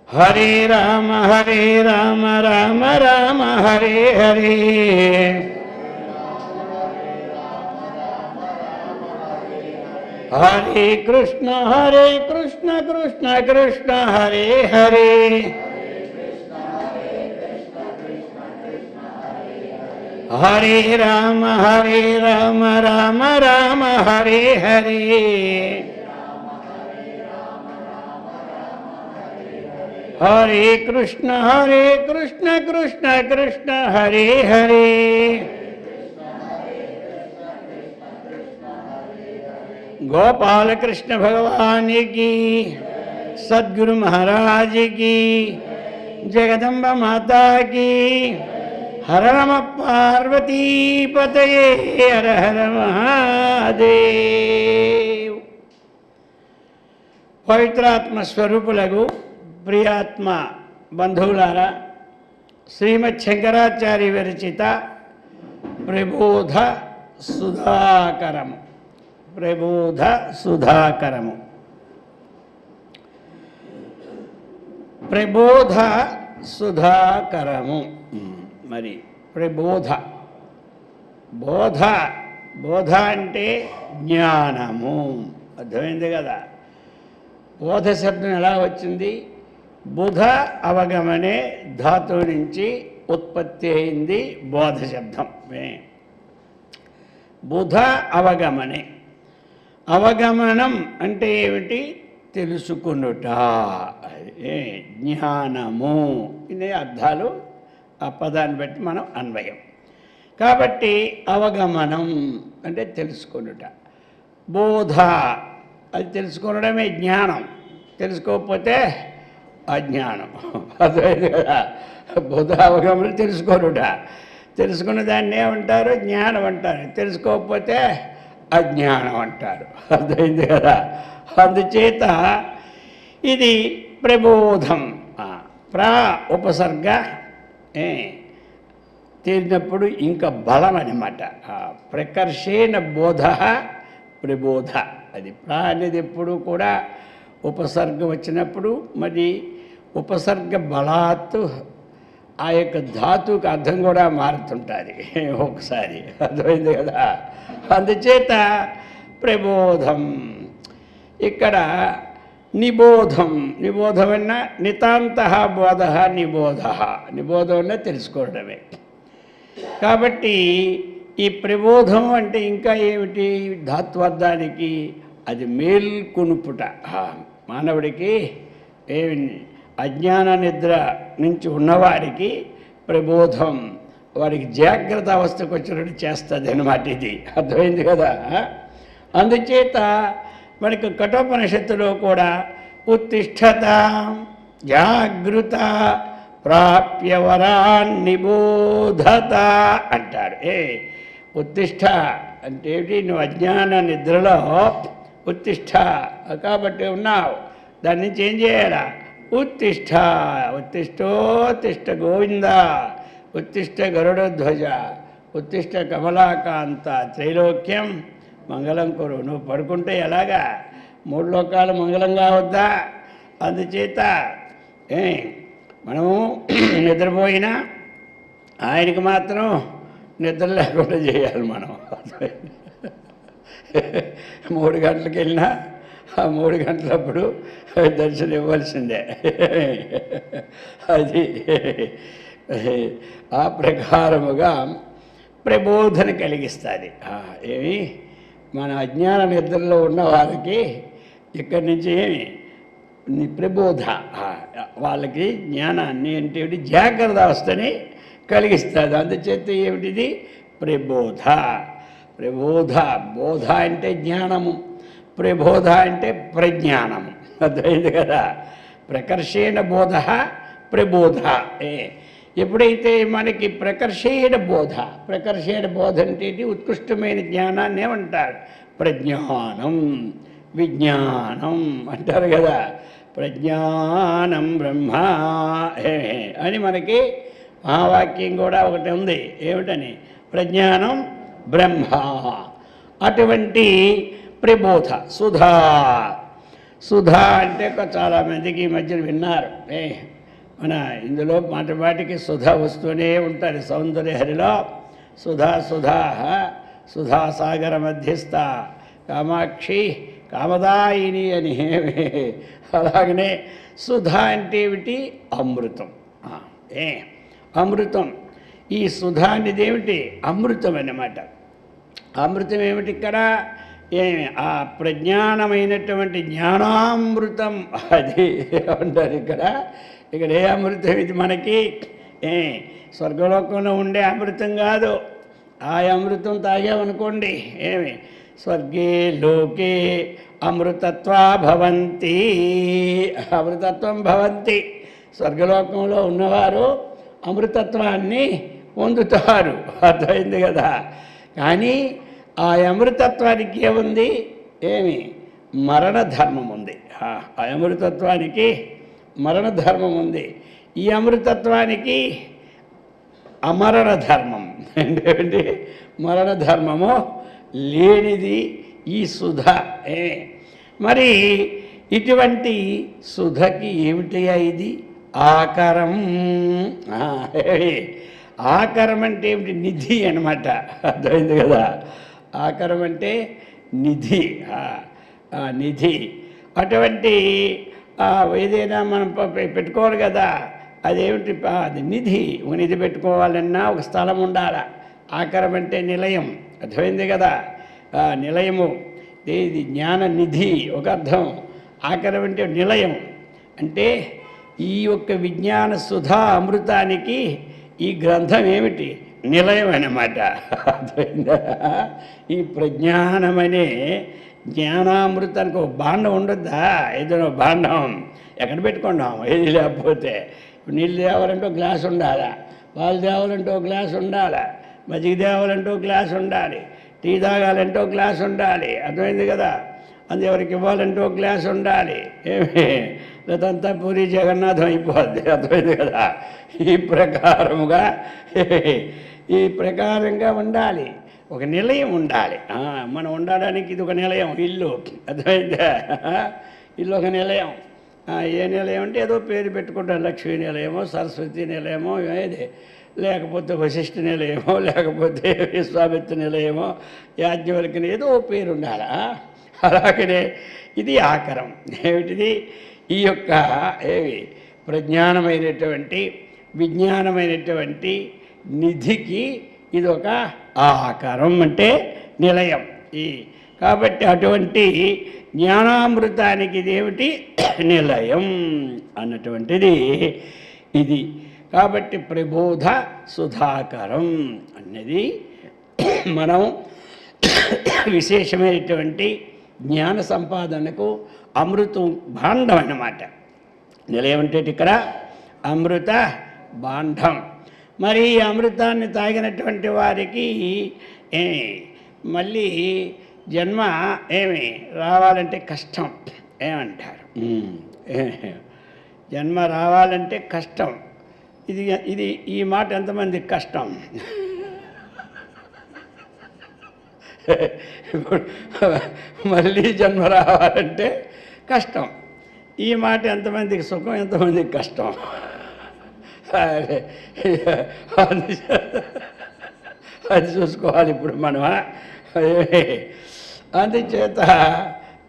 హరే రామ రామ రామ హరే హరే. హరే కృష్ణ కృష్ణ కృష్ణ హరే హరే. హరే రామ రామ రామ హరే హరే. హరే కృష్ణ కృష్ణ కృష్ణ హరే హరే. गोपाल कृष्ण भगवान की, सद्गुरु महाराज की, जगदम्बा माता की. हर नम पार्वती पतये हर हर महादेव. पवित्रात्म स्वरूपुलगु प्रियात्म बंधुవులారా, श्रीमद् शंकराचार्य विरचित प्रबोध सुधाकरम. प्रबोध सुधाकरము. ప్రబోధ సుధాకరము. మరి ప్రబోధ, బోధ, బోధ అంటే జ్ఞానము. అర్థమైంది కదా. బోధ శబ్దం ఎలా వచ్చింది? బుధ అవగమనే ధాతువు నుంచి ఉత్పత్తి అయింది బోధ శబ్దం. బుధ అవగమనే. అవగమనం అంటే ఏమిటి? తెలుసుకునుట, జ్ఞానము. ఇదే అర్థాలు ఆ పదాన్ని బట్టి మనం అన్వయం. కాబట్టి అవగమనం అంటే తెలుసుకునుట. బోధ అది తెలుసుకునడమే జ్ఞానం. తెలుసుకోకపోతే అజ్ఞానం. అర్థమైంది కదా. బోధ అవగమనం తెలుసుకొనుట. తెలుసుకున్న దాన్ని ఏమంటారు? జ్ఞానం అంటారు. తెలుసుకోకపోతే అజ్ఞానం అంటారు. అర్థమైంది కదా. అందుచేత ఇది ప్రబోధం. ఉపసర్గ తీరినప్పుడు ఇంకా బలం అన్నమాట. ప్రకర్షేణ బోధ ప్రబోధ. అది అనేది ఎప్పుడు కూడా ఉపసర్గ వచ్చినప్పుడు మరి ఉపసర్గ బలాత్తు ఆ యొక్క ధాతువుకి అర్థం కూడా మారుతుంటుంది ఒకసారి. అర్థమైంది కదా. అందుచేత ప్రబోధం. ఇక్కడ నిబోధం. నిబోధం అన్నా నితాంత బోధ నిబోధ. నిబోధం అన్నా తెలుసుకోవడమే. కాబట్టి ఈ ప్రబోధం అంటే ఇంకా ఏమిటి? ధాత్వార్థానికి అది మేల్కొనుపుట. మానవుడికి ఏమి అజ్ఞాన నిద్ర నుంచి ఉన్నవారికి ప్రబోధం, వారికి జాగ్రత్త అవస్థకు వచ్చినట్టు చేస్తుంది అన్నమాట ఇది. అర్థమైంది కదా. అందుచేత మనకు కఠోపనిషత్తులో కూడా ఉత్తిష్టత జాగృత ప్రాప్య వరాన్ నిబోధత అంటాడు. ఉత్తిష్ట అంటే ఏమిటి? నువ్వు అజ్ఞాన నిద్రలో ఉత్తిష్ట కాబట్టి ఉన్నావు. దాని నుంచి ఏం చేయాలా? ఉత్తిష్ట. ఉత్తిష్టోత్తిష్ట గోవింద, ఉత్తిష్ట గరుడధ్వజ, ఉత్తిష్ట కమలాకాంత, త్రైలోక్యం మంగళం కురు. నువ్వు పడుకుంటే ఎలాగా? మూడు లోకాలు మంగళంగా వద్దా? అందుచేత మనము నిద్రపోయినా ఆయనకి మాత్రం నిద్ర లేకుండా చేయాలి మనం. 3 గంటలకు వెళ్ళినా ఆ 3 గంటలప్పుడు దర్శనం ఇవ్వాల్సిందే. అది ఆ ప్రకారముగా ప్రబోధన కలిగిస్తుంది. ఏమి మన అజ్ఞాన నిద్రలో ఉన్న వారికి ఇక్కడి నుంచి ఏమి ప్రబోధ, వాళ్ళకి జ్ఞానాన్ని అంటే జాగ్రత్త అవస్థని కలిగిస్తుంది. అందుచేత ఏమిటిది? ప్రబోధ. ప్రబోధ. బోధ అంటే జ్ఞానము, ప్రబోధ అంటే ప్రజ్ఞానము. అర్థమైంది కదా. ప్రకర్షేణ బోధ ప్రబోధ. ఎప్పుడైతే మనకి ప్రకర్షేణ బోధ, ప్రకర్షేణ బోధ అంటే ఉత్కృష్టమైన జ్ఞానాన్ని ఏమంటారు? ప్రజ్ఞానం, విజ్ఞానం అంటారు కదా. ప్రజ్ఞానం బ్రహ్మ అని మనకి మహావాక్యం కూడా ఒకటి ఉంది. ఏమిటని? ప్రజ్ఞానం బ్రహ్మ. అటువంటి ప్రబోధ సుధా. సుధా అంటే చాలామందికి ఈ మధ్యన విన్నారు. మన ఇందులో మాటికి సుధా వస్తూనే ఉంటుంది. సౌందర్యహరిలో సుధా సుధా సుధాసాగర మధ్యస్థ కామాక్షి కామదాయిని అని. అలాగనే సుధా అంటే ఏమిటి? అమృతం. అమృతం. ఈ సుధా అనేది ఏమిటి? అమృతం అన్నమాట. అమృతం ఏమిటి ఇక్కడ? ఆ ప్రజ్ఞానమైనటువంటి జ్ఞానామృతం అది అంటారు ఇక్కడ. ఇక్కడ ఏ అమృతం ఇది మనకి? స్వర్గలోకంలో ఉండే అమృతం కాదు. ఆ అమృతం తాగామనుకోండి, స్వర్గే లోకే అమృతత్వా భవంతి, అమృతత్వం భవంతి. స్వర్గలోకంలో ఉన్నవారు అమృతత్వాన్ని పొందుతారు. అర్థమైంది కదా? కానీ ఆ అమృతత్వానికి ఏముంది? మరణ ధర్మం ఉంది. ఆ అమృతత్వానికి మరణ ధర్మం ఉంది. ఈ అమృతత్వానికి అమరణ ధర్మం ఏంటంటే మరణ ధర్మము లేనిది ఈ సుధ. మరి ఇటువంటి సుధకి ఏమిటయా ఇది? ఆకరం. ఆకరం అంటే ఏమిటి? నిధి అన్నమాట. అర్థమైంది కదా? ఆకరం అంటే నిధి. నిధి అటువంటి ఏదైనా మనం పెట్టుకోవాలి కదా, అదేమిటి? అది నిధి. ఒక నిధి పెట్టుకోవాలన్నా ఒక స్థలం ఉండాలి. ఆకరం అంటే నిలయం. అర్థమైంది కదా? నిలయము. ఇది జ్ఞాన నిధి ఒక అర్థం. ఆకరం అంటే నిలయం. అంటే ఈ యొక్క విజ్ఞాన సుధా అమృతానికి ఈ గ్రంథం ఏమిటి? నిలయం అన్నమాట. అర్థమైందా? ఈ ప్రజ్ఞానమనే జ్ఞానామృతానికి ఒక భాండం ఉండొద్దా? ఏదైనా భాండం ఎక్కడ పెట్టుకున్నాం? ఏది లేకపోతే నీళ్ళు తేవాలంటే ఒక గ్లాస్ ఉండాలా, పాలు తేవాలంటే ఒక గ్లాస్ ఉండాలా, మజ్జిగ తేవాలంటే ఒక గ్లాస్ ఉండాలి, టీ తాగాలంటే ఒక గ్లాస్ ఉండాలి. అర్థమైంది కదా? అది ఎవరికి ఇవ్వాలంటే ఒక గ్లాస్ ఉండాలి. లేదంతా పూరి జగన్నాథం అయిపోద్ది. అర్థమైంది కదా? ఈ ప్రకారంగా ఉండాలి. ఒక నిలయం ఉండాలి. మనం ఉండడానికి ఇది ఒక నిలయం, ఇల్లు. అర్థమైందా? ఇల్లు ఒక నిలయం. ఏ నిలయం అంటే ఏదో పేరు పెట్టుకుంటారు. లక్ష్మీ నిలయమో, సరస్వతి నిలయమో, ఏది, లేకపోతే వశిష్ఠ నిలయమో, లేకపోతే విశ్వామిత్ర నిలయమో, యాజ్ఞవల్క్య, ఏదో పేరు ఉండాలి. అలాగనే ఇది ఆకరం. ఏమిటిది? ఈ యొక్క ప్రజ్ఞానమైనటువంటి విజ్ఞానమైనటువంటి నిధికి ఇది ఒక ఆకారం, అంటే నిలయం. కాబట్టి అటువంటి జ్ఞానామృతానికి ఇదేమిటి? నిలయం అన్నటువంటిది ఇది. కాబట్టి ప్రబోధ సుధాకరం అన్నది మనం విశేషమైనటువంటి జ్ఞాన సంపాదనకు అమృతం భాండం అన్నమాట. నిలయం అంటే ఇక్కడ అమృత భాండం. మరి ఈ అమృతాన్ని తాగినటువంటి వారికి మళ్ళీ జన్మ రావాలంటే కష్టం ఏమంటారు? జన్మ రావాలంటే కష్టం. ఇది ఈ మాట ఎంతమందికి కష్టం? ఇప్పుడు మళ్ళీ జన్మ రావాలంటే కష్టం. ఈ మాట ఎంతమందికి సుఖం, ఎంతమందికి కష్టం? అది చూసుకోవాలి ఇప్పుడు మనం. అందుచేత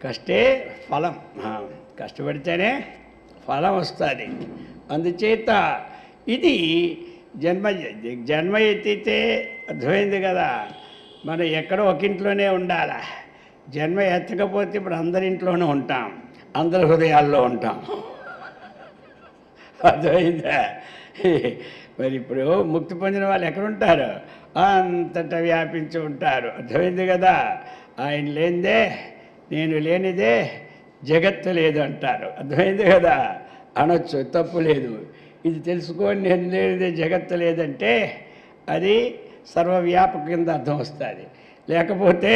కష్టే ఫలం. కష్టపడితేనే ఫలం వస్తుంది. అందుచేత ఇది జన్మ ఎత్తితే అర్థమైంది కదా, మనం ఎక్కడో ఒక ఇంట్లోనే ఉండాలి. జన్మ ఎత్తకపోతే ఇప్పుడు అందరింట్లోనే ఉంటాం, అందరి హృదయాల్లో ఉంటాం. అర్థమైందా? మరి ఇప్పుడు ముక్తి పొందిన వాళ్ళు ఎక్కడుంటారు? అంతటా వ్యాపించి ఉంటారు. అర్థమైంది కదా? ఆయన లేనిదే, నేను లేనిదే జగత్తు లేదు అంటారు. అర్థమైంది కదా? అనొచ్చు, తప్పు లేదు. ఇది తెలుసుకొని నేను లేనిదే జగత్తు లేదంటే అది సర్వవ్యాపక కింద అర్థం వస్తుంది. లేకపోతే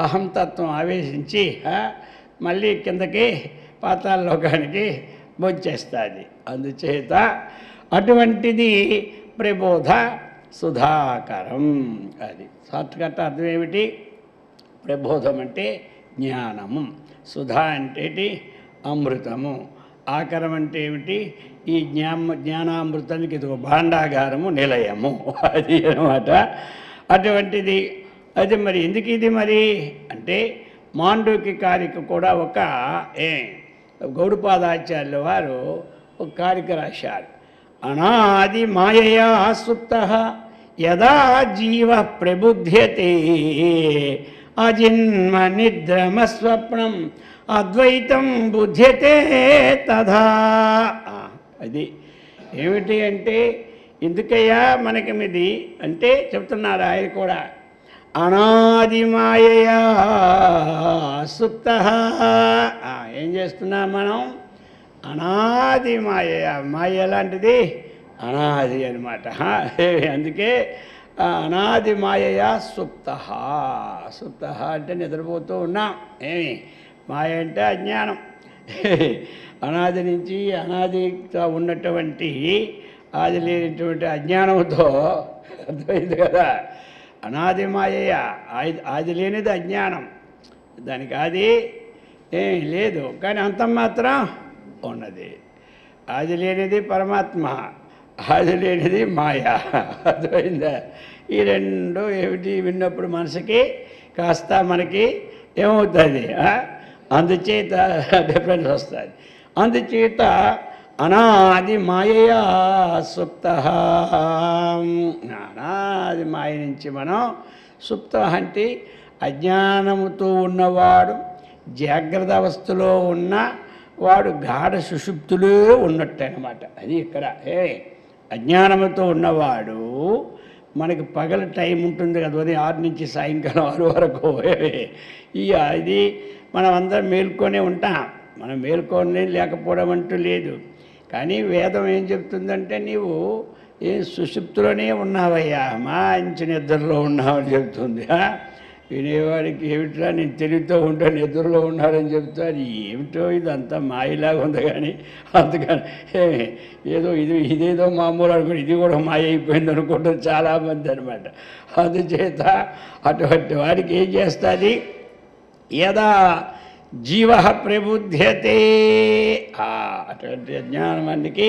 అహంతత్వం ఆవేశించి మళ్ళీ కిందకి పాతాళలోకానికి బొచ్చేస్తుంది. అందుచేత అటువంటిది ప్రబోధ సుధాకరం. అది షార్ట్కట్ అర్థం ఏమిటి? ప్రబోధం అంటే జ్ఞానము. సుధా అంటే అమృతము. ఆకరం అంటే ఏమిటి? ఈ జ్ఞానామృతానికి ఇది ఒక భాండాగారము, నిలయము, అది అనమాట. అటువంటిది అది మరి ఎందుకు ఇది మరి అంటే మాండూక్యకారిక కూడా ఒక గౌడపాదాచార్యుల వారు ఒక కారిక రాశారు. అనాది మాయయా సుప్తః యదా జీవ ప్రబుధ్యతే అజన్మ నిద్రమస్వప్నం అద్వైతం బుధ్యతే తథా. అది ఏమిటి అంటే ఎందుకయ్యా మనకి ఇది అంటే చెప్తున్నారు ఆయన కూడా. అనాది మాయయా సుప్తః. ఏం చేస్తున్నాం మనం? అనాది మాయయా. మాయ ఎలాంటిది? అనాది అనమాట. అందుకే అనాది మాయయా సుప్తః. సుప్తః అంటే నిద్రపోతూ ఉన్నాం. ఏమి మాయ అంటే అజ్ఞానం. అనాది నుంచి అనాదిగా ఉన్నటువంటి ఆది లేనటువంటి అజ్ఞానంతో అర్థమైంది కదా. అనాది మాయయ్య, ఆది లేనిది అజ్ఞానం, దానికి ఆది ఏం లేదు, కానీ అంతం మాత్రం ఉన్నది. ఆది లేనిది పరమాత్మ, ఆది లేనిది మాయ. అర్థమైందా? ఈ రెండు ఏమిటి విన్నప్పుడు మనసుకి కాస్త మనకి ఏమవుతుంది? అందుచేత డిఫరెన్స్ వస్తుంది. అందుచేత అనాది మాయయా సుప్తః. అనాది మాయ నుంచి మనం సుప్త అంటే అజ్ఞానముతో ఉన్నవాడు, జాగ్రత్త అవస్థలో ఉన్న వాడు గాఢ సుషుప్తులో ఉన్నట్టు అనమాట. అది ఇక్కడ అజ్ఞానముతో ఉన్నవాడు మనకి పగల టైం ఉంటుంది కదా, ఉదయం 6 నుంచి సాయంకాలం 6 వరకు. ఇది మనం అందరం మేల్కొనే ఉంటాం. మనం మేల్కొని లేకపోవడం అంటూ లేదు. కానీ వేదం ఏం చెప్తుందంటే నీవు ఏం సుషుప్తిలోనే ఉన్నావయ్యా, మంచి నిద్రలో ఉన్నావని చెప్తుంది. వినేవాడికి ఏమిట్రా నేను తెలివితో ఉంటా నిద్రలో ఉన్నారని చెప్తారు. ఏమిటో ఇదంతా మాయలాగా ఉంది. కానీ అందుకని ఏదో ఇదేదో మామూలు అనుకుని ఇది కూడా మాయ అయిపోయింది అనుకుంటారు చాలామంది అనమాట. అందుచేత అటువంటి వాడికి ఏం చేస్తుంది? యదా జీవ ప్రబుధ్యతే, అటువంటి అజ్ఞానానికి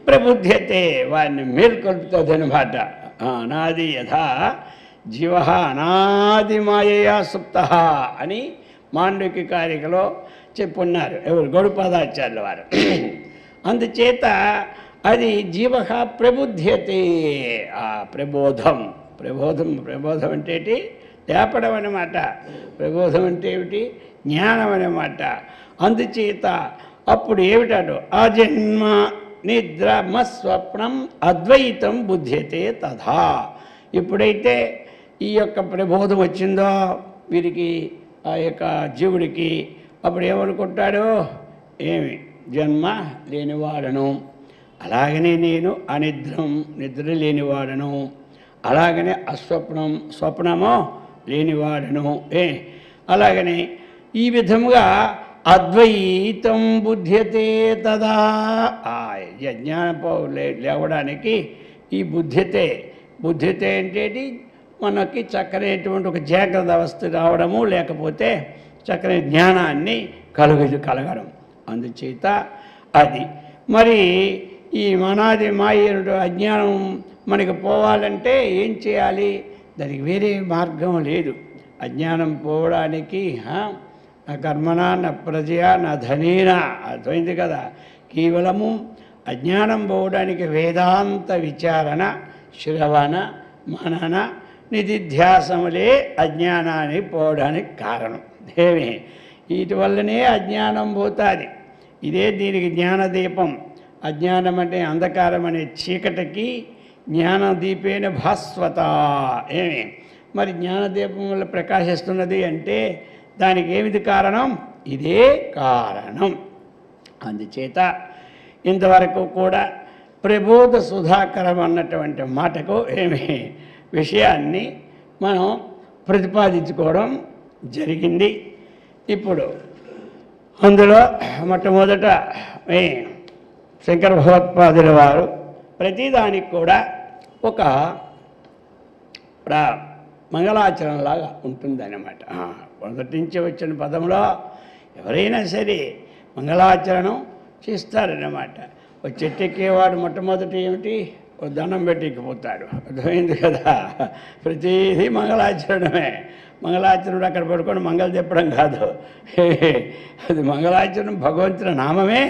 ప్రబుధ్యతే, వాడిని మేల్కొల్పుతుంది అనమాట. అనాది యథా జీవ అనాది మాయయా సుప్త అని మాండూక్య కారికలో చెప్పున్నారు ఎవరు? గౌడపాదాచార్యుల వారు. అందుచేత అది జీవ ప్రబుధ్యతే. ప్రబోధం అంటే లేపడం అన్నమాట. ప్రబోధం అంటే ఏమిటి? జ్ఞానం అన్నమాట. అందుచేత అప్పుడు ఏమిటాడు? అజన్మ నిద్రమస్వప్నం అద్వైతం బుధ్యతే తథా. ఎప్పుడైతే ఈ యొక్క ప్రబోధం వచ్చిందో వీరికి, ఆ యొక్క జీవుడికి, అప్పుడు ఏమనుకుంటాడు? ఏమి జన్మ లేనివాడను, అలాగనే నేను నిద్ర లేనివాడను, అలాగనే స్వప్నమో లేనివాడను, అలాగనే ఈ విధముగా అద్వైతం బుధ్యతే తదా. అజ్ఞానపు లేవడానికి ఈ బుద్ధితే అంటే మనకి చక్కనేటువంటి ఒక జాగ్రత్త అవస్థ రావడము, లేకపోతే చక్కని జ్ఞానాన్ని కలగడం. అందుచేత అది మరి ఈ అనాది మాయ అజ్ఞానం మనకి పోవాలంటే ఏం చేయాలి? దానికి వేరే మార్గం లేదు. అజ్ఞానం పోవడానికి నా కర్మన, నా ప్రజయా, నా ధనేనా, అర్థమైంది కదా. కేవలము అజ్ఞానం పోవడానికి వేదాంత విచారణ, శ్రవణ, మనన, నిధిధ్యాసములే అజ్ఞానాన్ని పోవడానికి కారణం. వీటి వల్లనే అజ్ఞానం పోతుంది. ఇదే దీనికి జ్ఞానదీపం. అజ్ఞానం అంటే అంధకారం అనే చీకటికి జ్ఞానదీపేన భాస్వత. మరి జ్ఞానదీపం వల్ల ప్రకాశిస్తున్నది అంటే దానికి ఏమిది కారణం? ఇదే కారణం. అందుచేత ఇంతవరకు కూడా ప్రబోధ సుధాకరం అన్నటువంటి మాటకు విషయాన్ని మనం ప్రతిపాదించుకోవడం జరిగింది. ఇప్పుడు అందులో మొట్టమొదట శంకర భగవత్పాదుల వారు ప్రతిదానికి కూడా ఒక మంగళాచరణలాగా ఉంటుందన్నమాట. మొదటి నుంచి వచ్చిన పదంలో ఎవరైనా సరే మంగళాచరణం చేస్తారన్నమాట. ఒక చెట్టు ఎక్కేవాడు మొట్టమొదటి ఏమిటి, ఒక దండం పెట్టిపోతాడు. అర్థమైంది కదా. ప్రతిదీ మంగళాచరణమే. మంగళాచరణుడు అక్కడ పడుకొని మంగళ చెప్పడం కాదు, అది మంగళాచరణం. భగవంతుని నామమే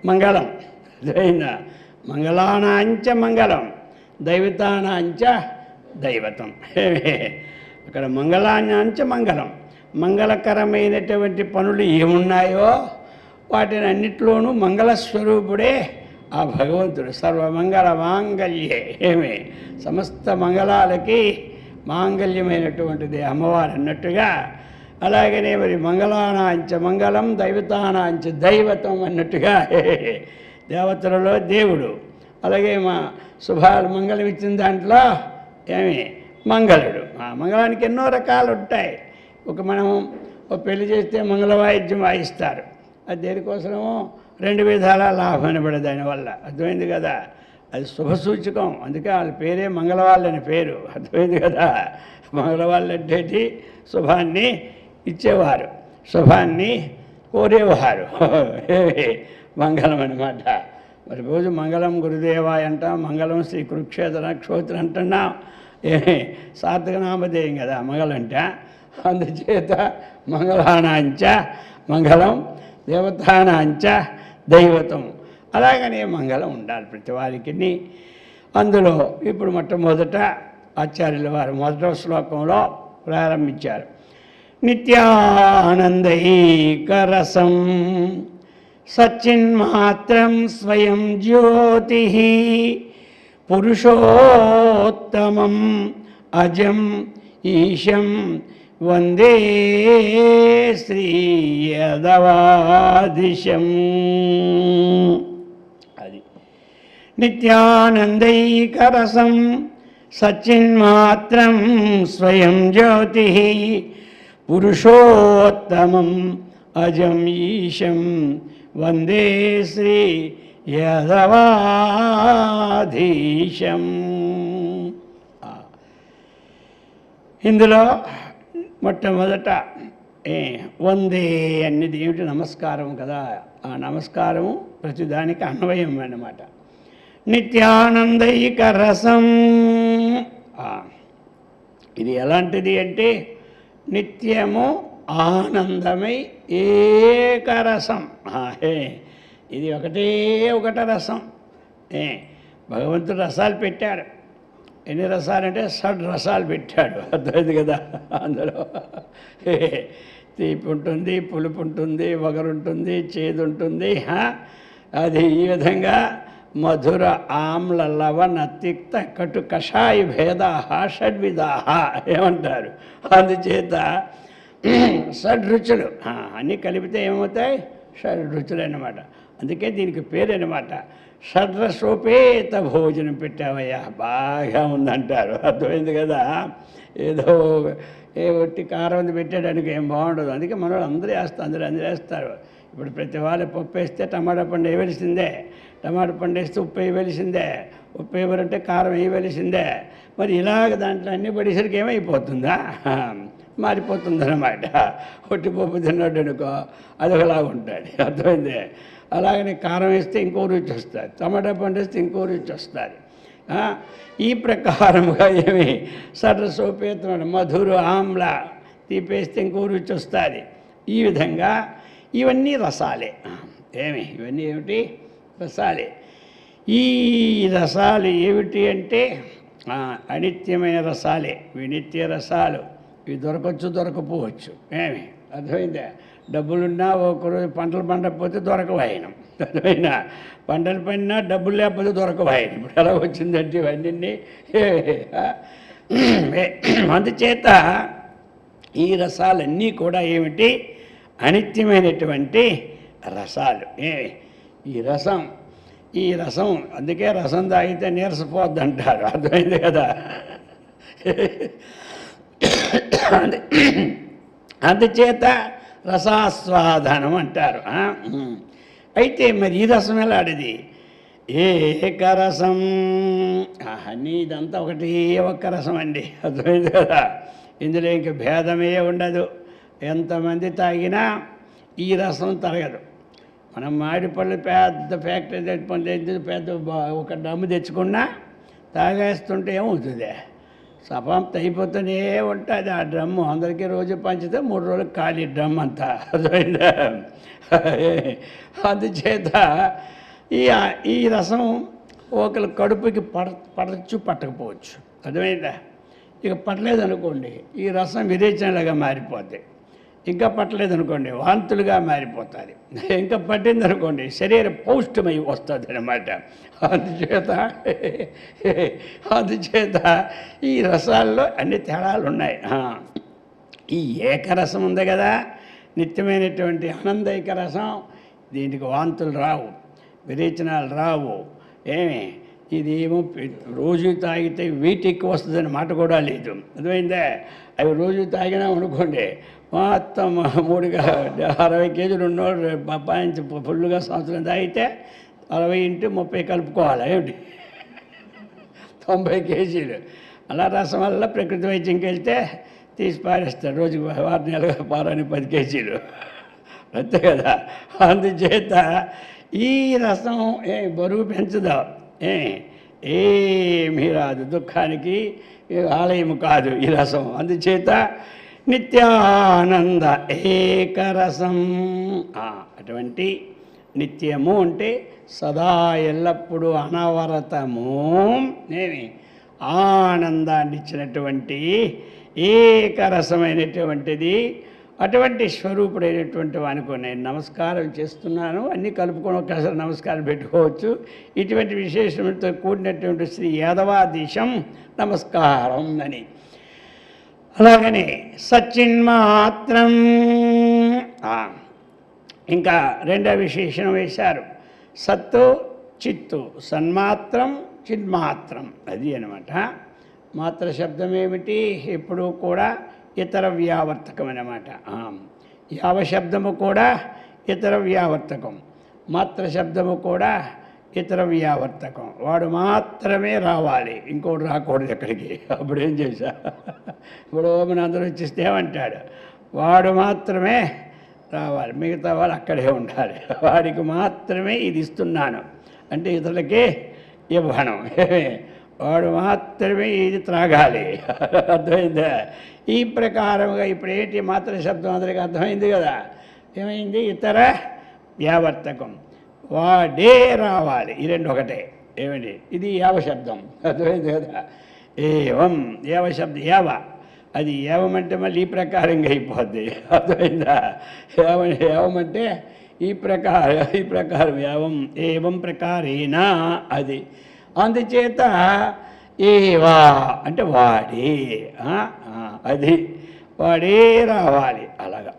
మంగళం. అర్థమైందా. మంగళానాంచ మంగళం, దైవతానాంచ దైవతం. అక్కడ మంగళానాంచ మంగళం, మంగళకరమైనటువంటి పనులు ఏమున్నాయో వాటిని అన్నిట్లోనూ మంగళస్వరూపుడే ఆ భగవంతుడు. సర్వమంగళ మాంగళ్యే, ఏమి సమస్త మంగళాలకి మాంగళ్యమైనటువంటిది అమ్మవారు అన్నట్టుగా. అలాగనే మరి మంగళానాంచ మంగళం, దైవతానాంచ దైవతం అన్నట్టుగా దేవతలలో దేవుడు. అలాగే మా శుభాలు మంగళం ఇచ్చిన దాంట్లో ఏమి మంగళుడు. ఆ మంగళానికి ఎన్నో రకాలు ఉంటాయి. మనం పెళ్లి చేస్తే మంగళ వాయిద్యం వాయిస్తారు. అది దేనికోసమో 2 విధాల లాభం అనబడే దానివల్ల. అర్థమైంది కదా. అది శుభసూచకం. అందుకే వాళ్ళ పేరే మంగళవాళ్ళని పేరు. అర్థమైంది కదా. మంగళవాళ్ళు అంటే శుభాన్ని ఇచ్చేవారు, శుభాన్ని కోరేవారు, మంగళం అన్నమాట. మరి రోజు మంగళం గురుదేవాయ అంటాం, మంగళం శ్రీ కురుక్షేత్ర క్షోత్ర అంటున్నాం. సార్థక నామధేయం కదా మంగళం అంటే. అందుచేత మంగళానాంచ మంగళం, దేవతానాంచ దైవతం. అలాగనే మంగళం ఉండాలి ప్రతి వారికి. అందులో ఇప్పుడు మొట్టమొదట ఆచార్యుల వారు మొదటి శ్లోకంలో ప్రారంభించారు. నిత్యానందైకరసం సచ్చిన్మాత్రం స్వయం జ్యోతి పురుషోత్తమం అజం ఈశం వందే శ్రీయదవాదిశం. అది నిత్యానందైకరసం సచ్చిన్మాత్రం స్వయం జ్యోతి పురుషోత్తమం అజం ఈశం వందే శ్రీ యదవాధీశం. ఇందులో మొట్టమొదట వందే అనేది ఏమిటి, నమస్కారం కదా. ఆ నమస్కారము ప్రతిదానికి అన్వయం అన్నమాట. నిత్యానందైక రసం, ఇది ఎలాంటిది అంటే నిత్యము ఆనందమై ఏకరసం. ఇది ఒకట రసం. భగవంతుడు రసాలు పెట్టాడు. ఎన్ని రసాలంటే 6 రసాలు పెట్టాడు. అర్థమైంది కదా. అందులో తీపి ఉంటుంది, పులుపు ఉంటుంది, వగరుంటుంది, చేదు ఉంటుంది. అది ఈ విధంగా మధుర ఆమ్ల లవణ తిక్త కటు కషాయ భేదాహ షడ్విధాహ ఏమంటారు. అందుచేత 6 రుచులు అన్నీ కలిపితే ఏమవుతాయి, 6 రుచులు అన్నమాట. అందుకే దీనికి పేరు అన్నమాట. షడ్రసోపేత భోజనం పెట్టావయ్యా, బాగా ఉందంటారు. అర్థమైంది కదా. ఏదో ఒట్టి కారం పెట్టేయడానికి ఏం బాగుండదు. అందుకే మనవాళ్ళు అందరూ వేస్తారు. ఇప్పుడు ప్రతి వాళ్ళు పప్పు వేస్తే టమాటా పండు వేయవలసిందే, టమాటా పండు వేస్తే ఉప్పు వేయవలసిందే, ఉప్పు వేయవలంటే కారం వేయవలసిందే. మరి ఇలాగ దాంట్లో అన్నీ పడేసరికి ఏమైపోతుందా, మారిపోతుంది అన్నమాట. ఒట్టి పప్పు తిన్నాడు అనుకో అదొకలాగా ఉంటుంది. అర్థమైంది. అలాగనే కారం వేస్తే ఇంకో రుచి వస్తుంది, టమాటా పండు వేస్తే ఇంకో రుచి వస్తుంది. ఈ ప్రకారముగా ఏమి సరసోపేతమైన మధురు ఆమ్ల తీపేస్తే ఇంకో రుచి వస్తుంది. ఈ విధంగా ఇవన్నీ రసాలే. ఇవన్నీ ఏమిటి, రసాలే. ఈ రసాలు ఏమిటి అంటే అనిత్యమైన రసాలే. వినిత్య రసాలు ఇవి దొరకవచ్చు, దొరకపోవచ్చు. అర్థమైందా. డబ్బులున్నా ఒకరోజు పంటలు పండకపోతే దొరకవాయనం. అర్థమైనా. పంటలు పండినా డబ్బులు లేకపోతే దొరకవాయనం. ఇప్పుడు ఎలా వచ్చిందంటే ఇవన్నీ. అందుచేత ఈ రసాలన్నీ కూడా ఏమిటి, అనిత్యమైనటువంటి రసాలు. ఈ రసం అందుకే రసం తాగితే నీరసపోద్ది అంటారు. అర్థమైంది కదా. అందుచేత రసాస్వాదనం అంటారు. అయితే మరి ఈ రసం ఎలాంటిది, ఏకరసం. అన్నీ ఇదంతా ఒక్క రసం అండి. అర్థమైంది కదా. ఇందులో ఇంక భేదమే ఉండదు. ఎంతమంది తాగినా ఈ రసం తరగదు. మనం మామిడిపళ్ళు పెద్ద ఫ్యాక్టరీ తెచ్చుకొని పెద్ద ఒక డ్రమ్ము తెచ్చుకున్నా తాగేస్తుంటే ఏమవుతుంది, సమాప్తి అయిపోతూనే ఉంటుంది ఆ డ్రమ్ము. అందరికీ రోజు పంచితే 3 రోజులకు ఖాళీ డ్రమ్ అంతా. అర్థమైందా? అందుచేత ఈ రసం ఒకరి కడుపుకి పడచ్చు పట్టకపోవచ్చు. అర్థమైందా? ఇక పట్టలేదనుకోండి ఈ రసం విరేచనలుగా మారిపోద్ది. ఇంకా పట్టలేదనుకోండి వాంతులుగా మారిపోతుంది. ఇంకా పట్టిందనుకోండి శరీరం పౌష్టిమై వస్తుంది అన్నమాట. అందుచేత ఈ రసాల్లో అన్ని తేడాలు ఉన్నాయి. ఈ ఏకరసం ఉంది కదా, నిత్యమైనటువంటి ఆనందైక రసం, దీనికి వాంతులు రావు, విరేచనాలు రావు. ఇది ఏమో రోజు తాగితే వెయిట్ ఎక్కువ వస్తుందని మాట కూడా లేదు. అర్థమైందే? అవి రోజు తాగినా అనుకోండి మొత్తం 60 కేజీలు ఉన్నోళ్ళు పప్పాయించి ఫుల్గా సంవత్సరం తాగితే 60 × 30 కలుపుకోవాలి. ఏమిటి 90 కేజీలు. అలా రసం వల్ల ప్రకృతి వైద్యంకి వెళ్తే తీసి పారేస్తారు. రోజుకి 6 నెలలుగా పారాని 10 కేజీలు. అంతే కదా. అందుచేత ఈ రసం బరువు పెంచదా, ఏమీ రాదు, దుఃఖానికి ఆలయం కాదు ఈ రసం. అందుచేత నిత్యానంద ఏకరసం. అటువంటి నిత్యము అంటే సదా ఎల్లప్పుడూ అనవరతము ఆనందాన్ని ఇచ్చినటువంటి ఏకరసమైనటువంటిది అటువంటి స్వరూపుడైనటువంటి వానికి నేను నమస్కారం చేస్తున్నాను. అన్నీ కలుపుకొని ఒకసారి నమస్కారం పెట్టుకోవచ్చు. ఇటువంటి విశేషంతో కూడినటువంటి శ్రీ యాదవాధీశం నమస్కారం అని. అలాగనే సచ్చిన్మాత్రం, ఇంకా రెండో విశేషణం వేశారు. సత్తు చిత్తు, సన్మాత్రం చిన్మాత్రం, అది అనమాట. మాత్ర శబ్దం ఏమిటి? ఎప్పుడూ కూడా ఇతర వ్యావర్తకం అన్నమాట. యావశబ్దము కూడా ఇతర వ్యావర్తకం, మాత్ర శబ్దము కూడా ఇతర వ్యావర్తకం. వాడు మాత్రమే రావాలి, ఇంకోటి రాకూడదు ఎక్కడికి. అప్పుడు ఏం చేశా, ఇప్పుడు మన అందరూ వచ్చేస్తే ఏమంటాడు, వాడు మాత్రమే రావాలి, మిగతా వాళ్ళు అక్కడే ఉండాలి. వాడికి మాత్రమే ఇది ఇస్తున్నాను అంటే ఇతరులకే ఇవ్వను, వాడు మాత్రమే ఇది త్రాగాలి. అర్థమైందా? ఈ ప్రకారంగా ఇప్పుడు ఏంటి మాత్ర శబ్దం అందరికీ అర్థమైంది కదా. ఏమైంది? ఇతర వ్యావర్తకం, వాడే రావాలి. ఈ రెండు ఒకటే. ఏమండి? ఇది యావశబ్దం. అర్థమైంది కదా. ఏవం యావశబ్దం, యావ, అది ఏవమంటే మళ్ళీ ఈ ప్రకారంగా అయిపోద్ది. అర్థమైందా? ఏవమంటే ఈ ప్రకారం ఏవం, ఏవం ప్రకారేనా అది. అందుచేత ఏవా అంటే వాడే, అది వాడే రావాలి.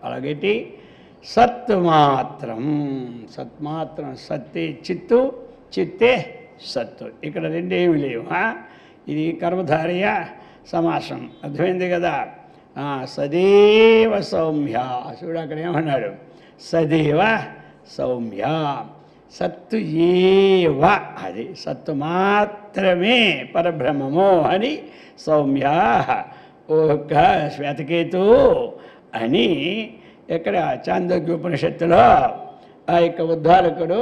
అలాగేటి సత్మాత్రం, సత్తే చిత్తు, చిత్తే సత్తు. ఇక్కడ రెండేమి లేవు. ఇది కర్మధారయ సమాసం. అర్థమైంది కదా. సదేవ సౌమ్య, చూడు అక్కడ ఏమన్నాడు, సదేవ సౌమ్య, సత్తు ఏవ, అది సత్తు మాత్రమే పరబ్రహ్మము అని సౌమ్య. ఒక శ్వేతకేతు అని ఎక్కడ చాందోగ్యోపనిషత్తులో ఆ యొక్క ఉద్ధారకుడు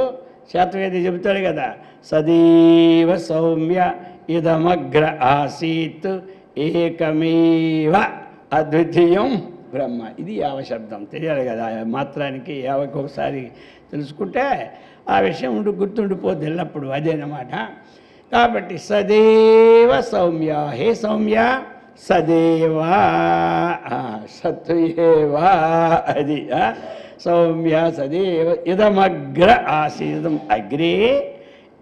శాతవేది చెబుతాడు కదా, సదీవ సౌమ్య ఇదమగ్ర ఆసీత్ ఏకమేవ అద్వితీయం బ్రహ్మ. ఇది యావశబ్దం. తెలియాలి కదా, మాత్రానికి యావకి ఒకసారి తెలుసుకుంటే ఆ విషయం గుర్తుండిపోద్ది ఎల్లప్పుడు, అదేనమాట. కాబట్టి సదేవ సౌమ్య, హే సౌమ్య సదేవా, సత్తు ఏవా, అది సౌమ్య సదేవ. ఇదమగ్ర ఆసీదం, అగ్రే,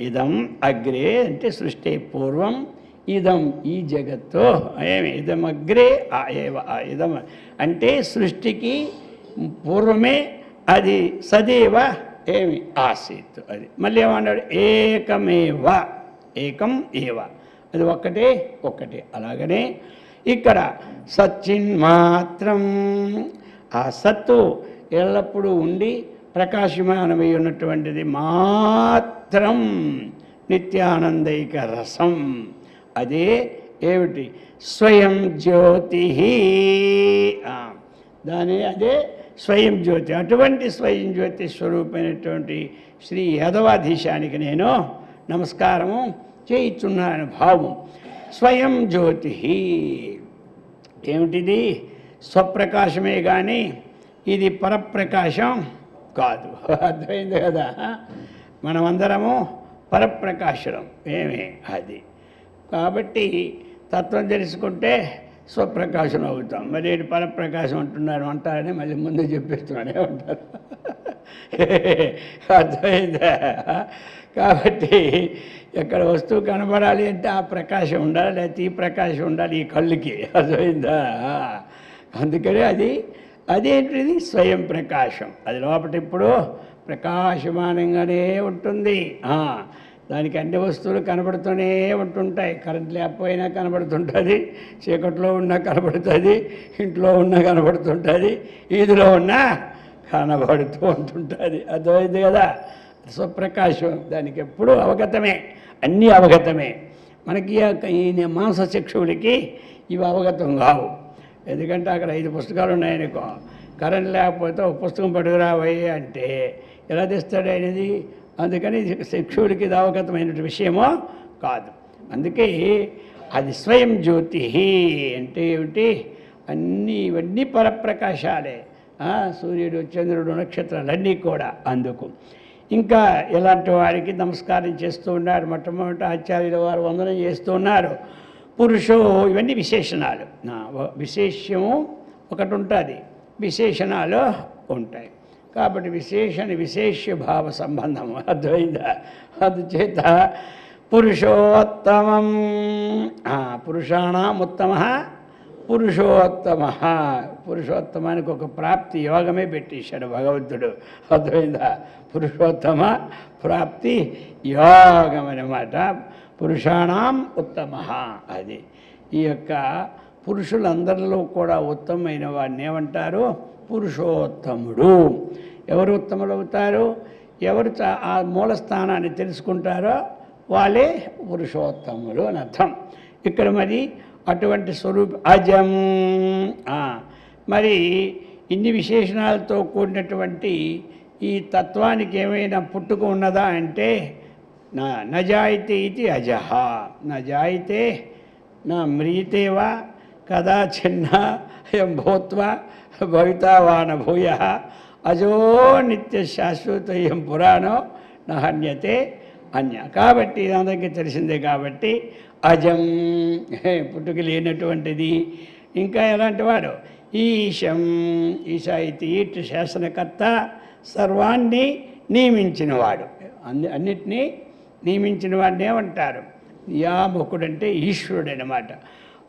ఇదం అగ్రే అంటే సృష్టి పూర్వం, ఇదం ఈ జగత్తు, ఏమి ఇదమగ్రే ఏవ, ఇదం అంటే సృష్టికి పూర్వమే అది సదేవ ఏమి ఆసీత్. అది మళ్ళీ ఏమన్నాడు, ఏకమేవ, ఏకం ఏవ, అది ఒక్కటే. అలాగనే ఇక్కడ సచ్చిన్మాత్రం, ఆ సత్తు ఎల్లప్పుడూ ఉండి ప్రకాశమానమై ఉన్నటువంటిది మాత్రం నిత్యానందైక రసం. అదే ఏమిటి? స్వయం జ్యోతి, అదే స్వయం జ్యోతి. అటువంటి స్వయం జ్యోతి స్వరూపమైనటువంటి శ్రీ యాదవాధీశానికి నేను నమస్కారము చేయిచున్నాను భావం. స్వయం జ్యోతి ఏమిటిది? స్వప్రకాశమే కానీ ఇది పరప్రకాశం కాదు. అర్థమైంది కదా? మనమందరము పరప్రకాశం ఏమే అది. కాబట్టి తత్వం తెలుసుకుంటే స్వప్రకాశం అవుతాం. మరి ఏంటి పరప్రకాశం అంటారని మళ్ళీ ముందు చెప్పేస్తున్నానే ఉంటారు. అర్థమైందా? కాబట్టి ఎక్కడ వస్తువు కనబడాలి అంటే ఆ ప్రకాశం ఉండాలి, లేకపోతే ఈ ప్రకాశం ఉండాలి ఈ కళ్ళుకి. అర్థమైందా? అందుకని అదేంటిది? స్వయం ప్రకాశం. అది లోపల ఇప్పుడు ప్రకాశమానంగానే ఉంటుంది. దానికి అన్ని వస్తువులు కనబడుతూనే ఉంటుంటాయి. కరెంట్ లేకపోయినా కనబడుతుంటుంది, చీకట్లో ఉన్నా కనబడుతుంది, ఇంట్లో ఉన్నా కనబడుతుంటుంది, ఈదిలో ఉన్నా కనబడుతూ ఉంటుంటుంది. అర్థమైంది కదా? స్వప్రకాశం దానికి ఎప్పుడూ అవగతమే, అన్నీ అవగతమే. మనకి ఈ మాంసచక్షువులకి ఇవి అవగతం కావు. ఎందుకంటే అక్కడ 5 పుస్తకాలు ఉన్నాయనుకో, కరెంట్ లేకపోతే ఒక పుస్తకం పట్టుకురావయ్యి అంటే ఎలా తెస్తాడు ఆయనది? అందుకని చక్షువుడికి ఇది అవగతమైన విషయమో కాదు. అందుకే అది స్వయం జ్యోతి అంటే ఏమిటి? ఇవన్నీ పరప్రకాశాలే. సూర్యుడు, చంద్రుడు, నక్షత్రాలన్నీ కూడా. అందుకు ఇంకా ఇలాంటి వారికి నమస్కారం చేస్తూ ఉన్నారు. మొట్టమొదటి ఆచార్యుల వారు వందనం చేస్తూ ఉన్నారు. పురుషో ఇవన్నీ విశేషణాలు. విశేషము ఒకటి ఉంటుంది, విశేషణాలు ఉంటాయి. కాబట్టి విశేష్య భావ సంబంధం. అర్థమైందా? అందుచేత పురుషోత్తమం, పురుషాణం ఉత్తమ పురుషోత్తమ. పురుషోత్తమానికి ఒక ప్రాప్తి యోగమే పెట్టేశాడు భగవంతుడు. అర్థమైందా? పురుషోత్తమ ప్రాప్తి యోగం అన్నమాట. పురుషాణం ఉత్తమ. అది ఈ యొక్క పురుషులందరిలో కూడా ఉత్తమమైన వాడిని ఏమంటారు? పురుషోత్తముడు. ఎవరు ఉత్తములు అవుతారు? ఎవరు ఆ మూల స్థానాన్ని తెలుసుకుంటారో వాళ్ళే పురుషోత్తములు అని అర్థం. ఇక్కడ మరి అటువంటి అజం. మరి ఇన్ని విశేషణాలతో కూడినటువంటి ఈ తత్వానికి ఏమైనా పుట్టుక ఉన్నదా అంటే నజాయితే ఇది అజహ. నజాయితే నా మ్రీతేవా కదాచిన్న అయం భూత్వా భవితావాన భూయ అజో నిత్య శాశ్వతయం పురాణో నహన్యతే అన్య. కాబట్టి అందరికీ తెలిసిందే. కాబట్టి అజం పుట్టుక లేనటువంటిది. ఇంకా ఎలాంటి వాడు? ఈశం. ఈశ ఇది ఇటు శాసనకర్త, సర్వాన్ని నియమించినవాడు, అన్నిటినీ నియమించిన వాడిని ఏమంటారు? యాముకుడంటే ఈశ్వరుడు అన్నమాట.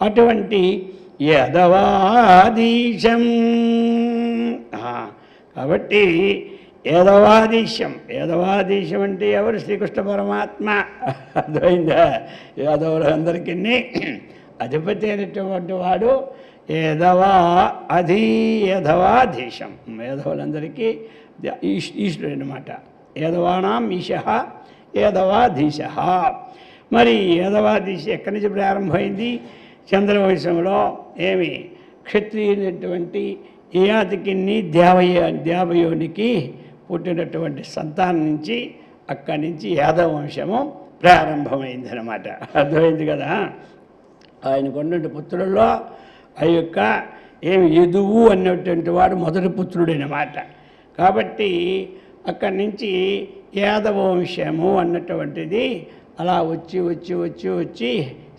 అటువంటి యదవాదీశం. కాబట్టి యాదవాదీశం అంటే ఎవరు? శ్రీకృష్ణ పరమాత్మ. అర్థమైందా? యాదవులందరికీ అధిపతి అయినటువంటి వాడు యాదవాధీశం. యాదవులందరికీ ఈశ్వరుడు అన్నమాట. యాదవానాం ఈశ యాదవాధీశ. మరి యాదవాధీశ ఎక్కడి నుంచి ప్రారంభమైంది? చంద్రవంశంలో ఏమి క్షత్రియులైనటువంటి యయాతికిని దేవయోనికి పుట్టినటువంటి సంతానం నుంచి అక్కడి నుంచి యాదవ వంశము ప్రారంభమైందనమాట. అర్థమైంది కదా? ఆయనకు ఉన్నటువంటి పుత్రుల్లో ఆ యొక్క యదువు అన్నటువంటి వాడు మొదటి పుత్రుడనమాట. కాబట్టి అక్కడి నుంచి యాదవ వంశము అన్నటువంటిది అలా వచ్చి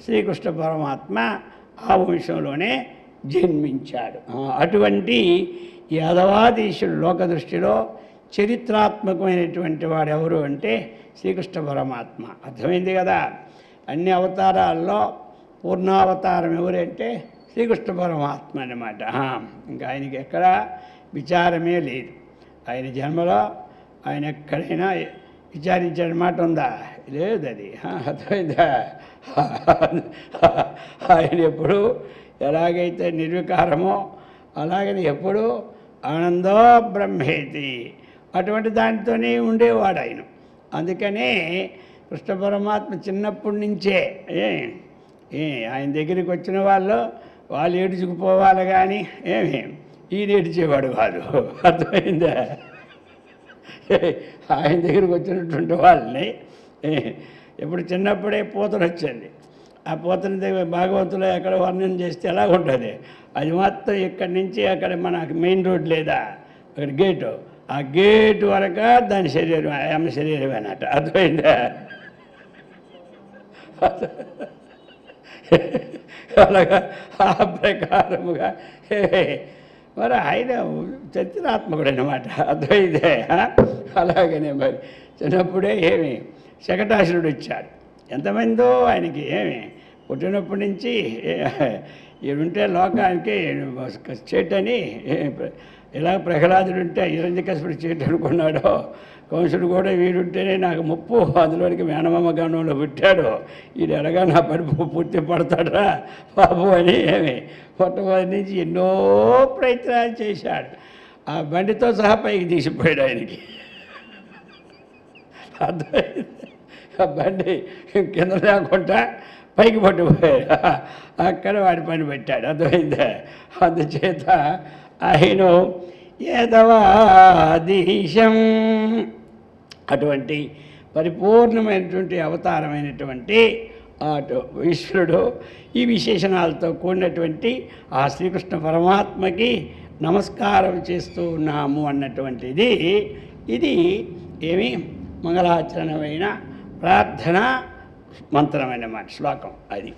శ్రీకృష్ణ పరమాత్మ ఆ వంశంలోనే జన్మించాడు. అటువంటి యాదవాధీశుడు లోక దృష్టిలో చరిత్రాత్మకమైనటువంటి వాడు ఎవరు అంటే శ్రీకృష్ణ పరమాత్మ. అర్థమైంది కదా? అన్ని అవతారాల్లో పూర్ణావతారం ఎవరంటే శ్రీకృష్ణ పరమాత్మ అన్నమాట. ఇంకా ఆయనకి ఎక్కడ విచారమే లేదు. ఆయన జన్మలో ఆయన ఎక్కడైనా విచారించిన మాట ఉందా? లేదు. అది అర్థమైందా? ఆయన ఎప్పుడు ఎలాగైతే నిర్వికారమో అలాగని ఎప్పుడు ఆనందో బ్రహ్మేతి అటువంటి దానితోనే ఉండేవాడు ఆయన. అందుకనే కృష్ణ పరమాత్మ చిన్నప్పటి నుంచే ఆయన దగ్గరికి వచ్చిన వాళ్ళు ఏడుచుకుపోవాలి కానీ ఈయన ఏడ్చేవాడు కాదు. అర్థమైందా? ఆయన దగ్గరికి వచ్చినటువంటి వాళ్ళని ఇప్పుడు చిన్నప్పుడే పూతన వచ్చింది. ఆ పూతన దగ్గర భాగవతులు ఎక్కడ వర్ణన చేస్తే ఎలా ఉంటుంది, అది మొత్తం ఇక్కడి నుంచి అక్కడ మన మెయిన్ రోడ్ లేదా అక్కడ గేటు, ఆ గేటు వరకు దాని శరీరం ఆమె శరీరం అన్నట్టు. అర్థమైందా? అలాగా ఆ ప్రకారముగా మరి ఆయన చరిత్రాత్మకుడు అన్నమాట. అర్థమైందే. అలాగనే మరి చిన్నప్పుడే ఏమి శకటాసురుడు వచ్చాడు. ఎంతమందో ఆయనకి ఏమి పుట్టినప్పటి నుంచి ఈడుంటే లోకానికి చేటని ఇలా ప్రహ్లాదుడు ఉంటే హిరణ్యకశిపుడు చేటు అనుకున్నాడో, కంసుడు కూడా వీడుంటేనే నాకు ముప్పు, అందులోనికి మేనమామ గణంలో పుట్టాడు, వీడు ఎలాగా నా పడుపు పూర్తి పడతాడరా బాబు అని ఏమి మొట్టమొదటి నుంచి ఎన్నో ప్రయత్నాలు చేశాడు. ఆ బండితో సహా పైకి తీసిపోయాడు ఆయనకి. అర్థమైంది? ఆ బండి కింద లేకుండా పైకి పట్టుకుపోయాడు. అక్కడ వాడి పని పెట్టాడు. అర్థమైందా? అందుచేత ఆయన యదవాదీశం అటువంటి పరిపూర్ణమైనటువంటి అవతారమైనటువంటి అటు ఈశ్వరుడు ఈ విశేషణాలతో కూడినటువంటి ఆ శ్రీకృష్ణ పరమాత్మకి నమస్కారం చేస్తూ ఉన్నాము అన్నటువంటిది ఇది ఏమి మంగళాచరణమైన ప్రార్థన మంత్రమైనమాట శ్లోకం. అది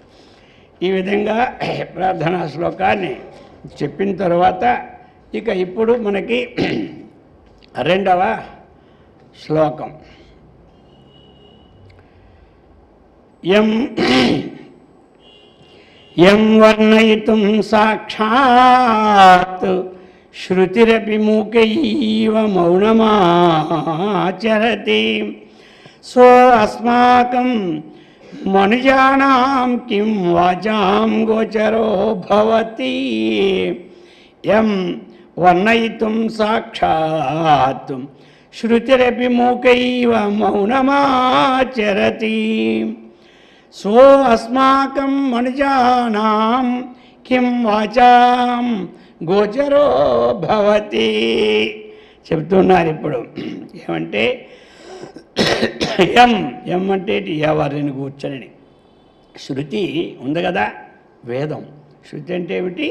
ఈ విధంగా ప్రార్థనా శ్లోకాన్ని చెప్పిన తర్వాత ఇక ఇప్పుడు మనకి రెండవ శ్లోకం. యం వర్ణయితుం సాక్షాత్ శృతిరపి మూకైవ మౌనమాచరతి సో అస్మాకం మనుజానాం కిం వాచాం గోచరో భవతి. యం వర్ణయితుం సాక్షాత్ శృతిరపి మూకైవ మౌనమాచరతి సో అస్మాకం మనుజానాం కిం వాచాం గోచరో భవతి. చెప్తున్నారు ఇప్పుడు. ఏమంటే ఎం అంటే ఎవరిని కూర్చొని, శృతి ఉంది కదా వేదం. శృతి అంటే ఏమిటి?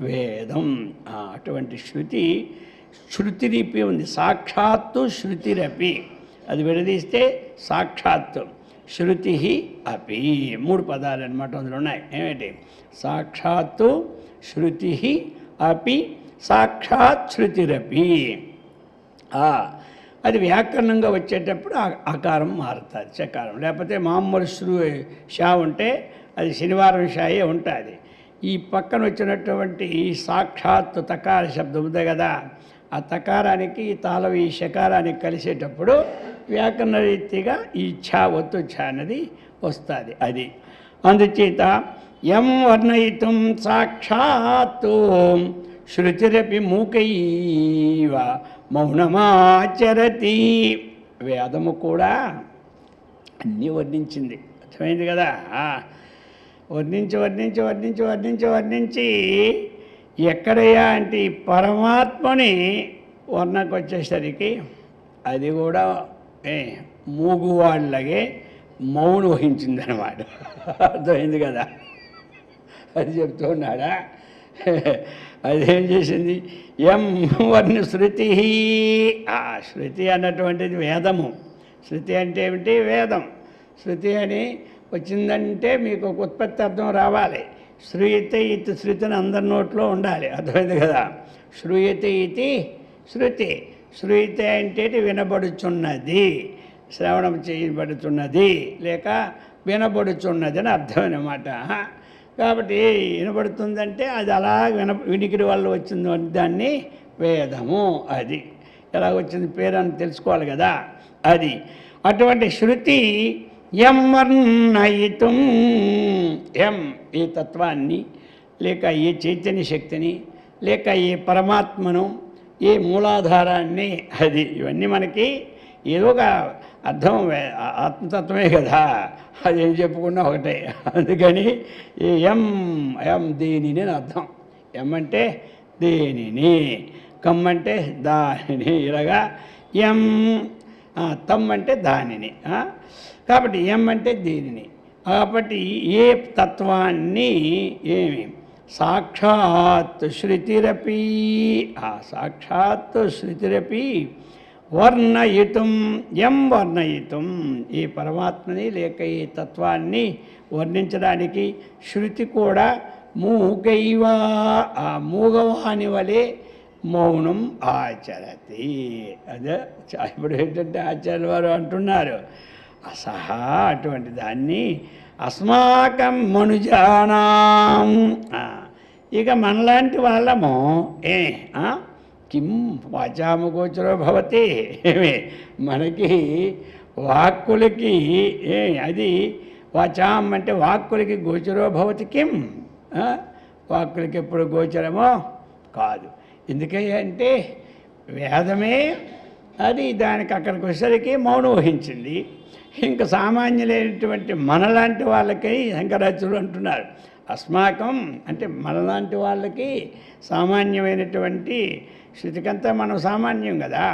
వేదం. అటువంటి శృతిరపి ఉంది. సాక్షాత్తు శృతిరపి, అది విడదీస్తే సాక్షాత్తు, శృతి అపి, మూడు పదాలు అన్నమాట అందులో ఉన్నాయి. ఏమిటి? సాక్షాత్తు, శృతి అపి, సాక్షాత్ శృతిరపి. అది వ్యాకరణంగా వచ్చేటప్పుడు ఆకారం మారుతుంది, చకారం. లేకపోతే మామూలు షా ఉంటే అది శనివారం షాయే ఉంటుంది. ఈ పక్కన వచ్చినటువంటి సాక్షాత్ తకార శబ్దం ఉంది కదా, ఆ తకారానికి తాళవి షకారానికి కలిసేటప్పుడు వ్యాకరణ రీతిగా ఈ ఛా ఒత్తు ఛా అనేది వస్తుంది. అది అందుచేత యం వర్ణయితుం సాక్షాత్తు శృతిరపి మూకైవ మౌనమాచరతి. వేదము కూడా అన్నీ వర్ణించింది. అర్థమైంది కదా? వర్ణించి వర్ణించి వర్ణించి వర్ణించి వర్ణించి ఎక్కడయ్యా అంటే ఈ పరమాత్మని వర్ణకు వచ్చేసరికి అది కూడా మూగువాళ్ళగే మౌనం వహించింది అన్నమాట. అర్థమైంది కదా? అది చెప్తున్నాడా? అదేం చేసింది? ఎం వర్ణ శృతి. ఆ శృతి అన్నటువంటిది వేదము. శృతి అంటే ఏమిటి? వేదం. శృతి అని వచ్చిందంటే మీకు ఒక ఉత్పత్తి అర్థం రావాలి. శ్రూయతే ఇది శృతిని అందరి నోట్లో ఉండాలి. అర్థమైంది కదా? శ్రూయతే ఇది శృతి. శ్రూయతే అంటే వినబడుచున్నది, శ్రవణం చేయబడుచున్నది, లేక వినబడుచున్నది అని అర్థం అన్నమాట. కాబట్టి వినబడుతుందంటే అది అలా వినికిడి వల్ల వచ్చింది దాన్ని వేదము. అది ఎలా వచ్చింది పేరు అని తెలుసుకోవాలి కదా. అది అటువంటి శృతి ఎం వర్ణయితుం, ఎం ఈ తత్వాన్ని, లేక ఏ చైతన్య శక్తిని, లేక ఏ పరమాత్మను, ఏ మూలాధారాన్ని, అది ఇవన్నీ మనకి ఏదో ఒక అర్థం, ఆత్మతత్వమే కదా, అది ఏం చెప్పుకున్నా ఒకటే. అందుకని ఈ ఎం దీనిని అర్థం. ఎం అంటే దేనిని, కమ్ అంటే దానిని, ఇలాగా ఎం, తమ్ అంటే దానిని. కాబట్టి ఎం అంటే దీనిని. కాబట్టి ఏ తత్వాన్ని ఏమి సాక్షాత్ శృతిరపి, ఆ సాక్షాత్ శృతిరపి వర్ణయితుం, ఎం వర్ణయితుం, ఈ పరమాత్మని లేక ఈ తత్వాన్ని వర్ణించడానికి శృతి కూడా మూగైవ, ఆ మూగవాని వలె మౌనం ఆచరతి. అదే ఇప్పుడు ఏంటంటే ఆచార్య వారు అంటున్నారు, అసహా అటువంటి దాన్ని అస్మాకం మనుజానాం, ఇక మనలాంటి వాళ్ళము కిం వాచామగోచరో భవతి, మనకి వాక్కులకి అది వాచాం అంటే వాక్కులకి గోచరో భవతి కిం, వాక్కులకి ఎప్పుడు గోచరమో కాదు. ఎందుకంటే వేదమే అది దానికి అక్కడికి వచ్చేసరికి మౌనం వహించింది. ఇంకా సామాన్యులైనటువంటి మనలాంటి వాళ్ళకి శంకరాచార్యులు అంటున్నారు అస్మాకం అంటే మనలాంటి వాళ్ళకి సామాన్యమైనటువంటి, శృతికంతా మనం సామాన్యం కదా,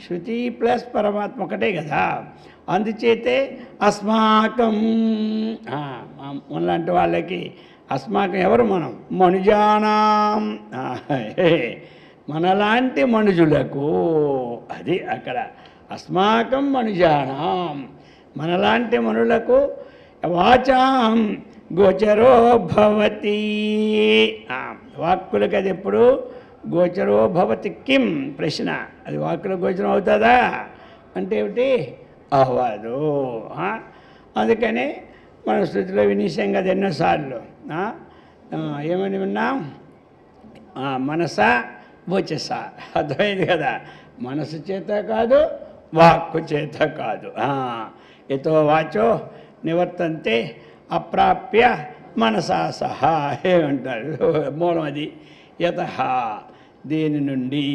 శృతి ప్లస్ పరమాత్మ ఒకటే కదా, అందుచేతే అస్మాకం మనలాంటి వాళ్ళకి, అస్మాకం ఎవరు మనం, మనుజానాం, మనలాంటి మనుజులకు, అది అక్కడ అస్మాకం మనుజానాం, మనలాంటి మనులకు వాచాం గోచరో భవతి, వాక్కులకు అది ఎప్పుడు గోచరో భవతి కిం, ప్రశ్న, అది వాక్కులకు గోచరం అవుతుందా అంటే ఏమిటి, అవ్వదు. అందుకని మన శృతిలో వినిశం కదా ఎన్నోసార్లు, ఏమని విన్నాం, మనస వచస, అర్థమైంది కదా, మనసు చేత కాదు వాక్కు చేత కాదు. ఎతో వాచో నివర్తంతే అప్రాప్య మనసా సహా ఏమంటారు మూలం అది. యత దేని నుండి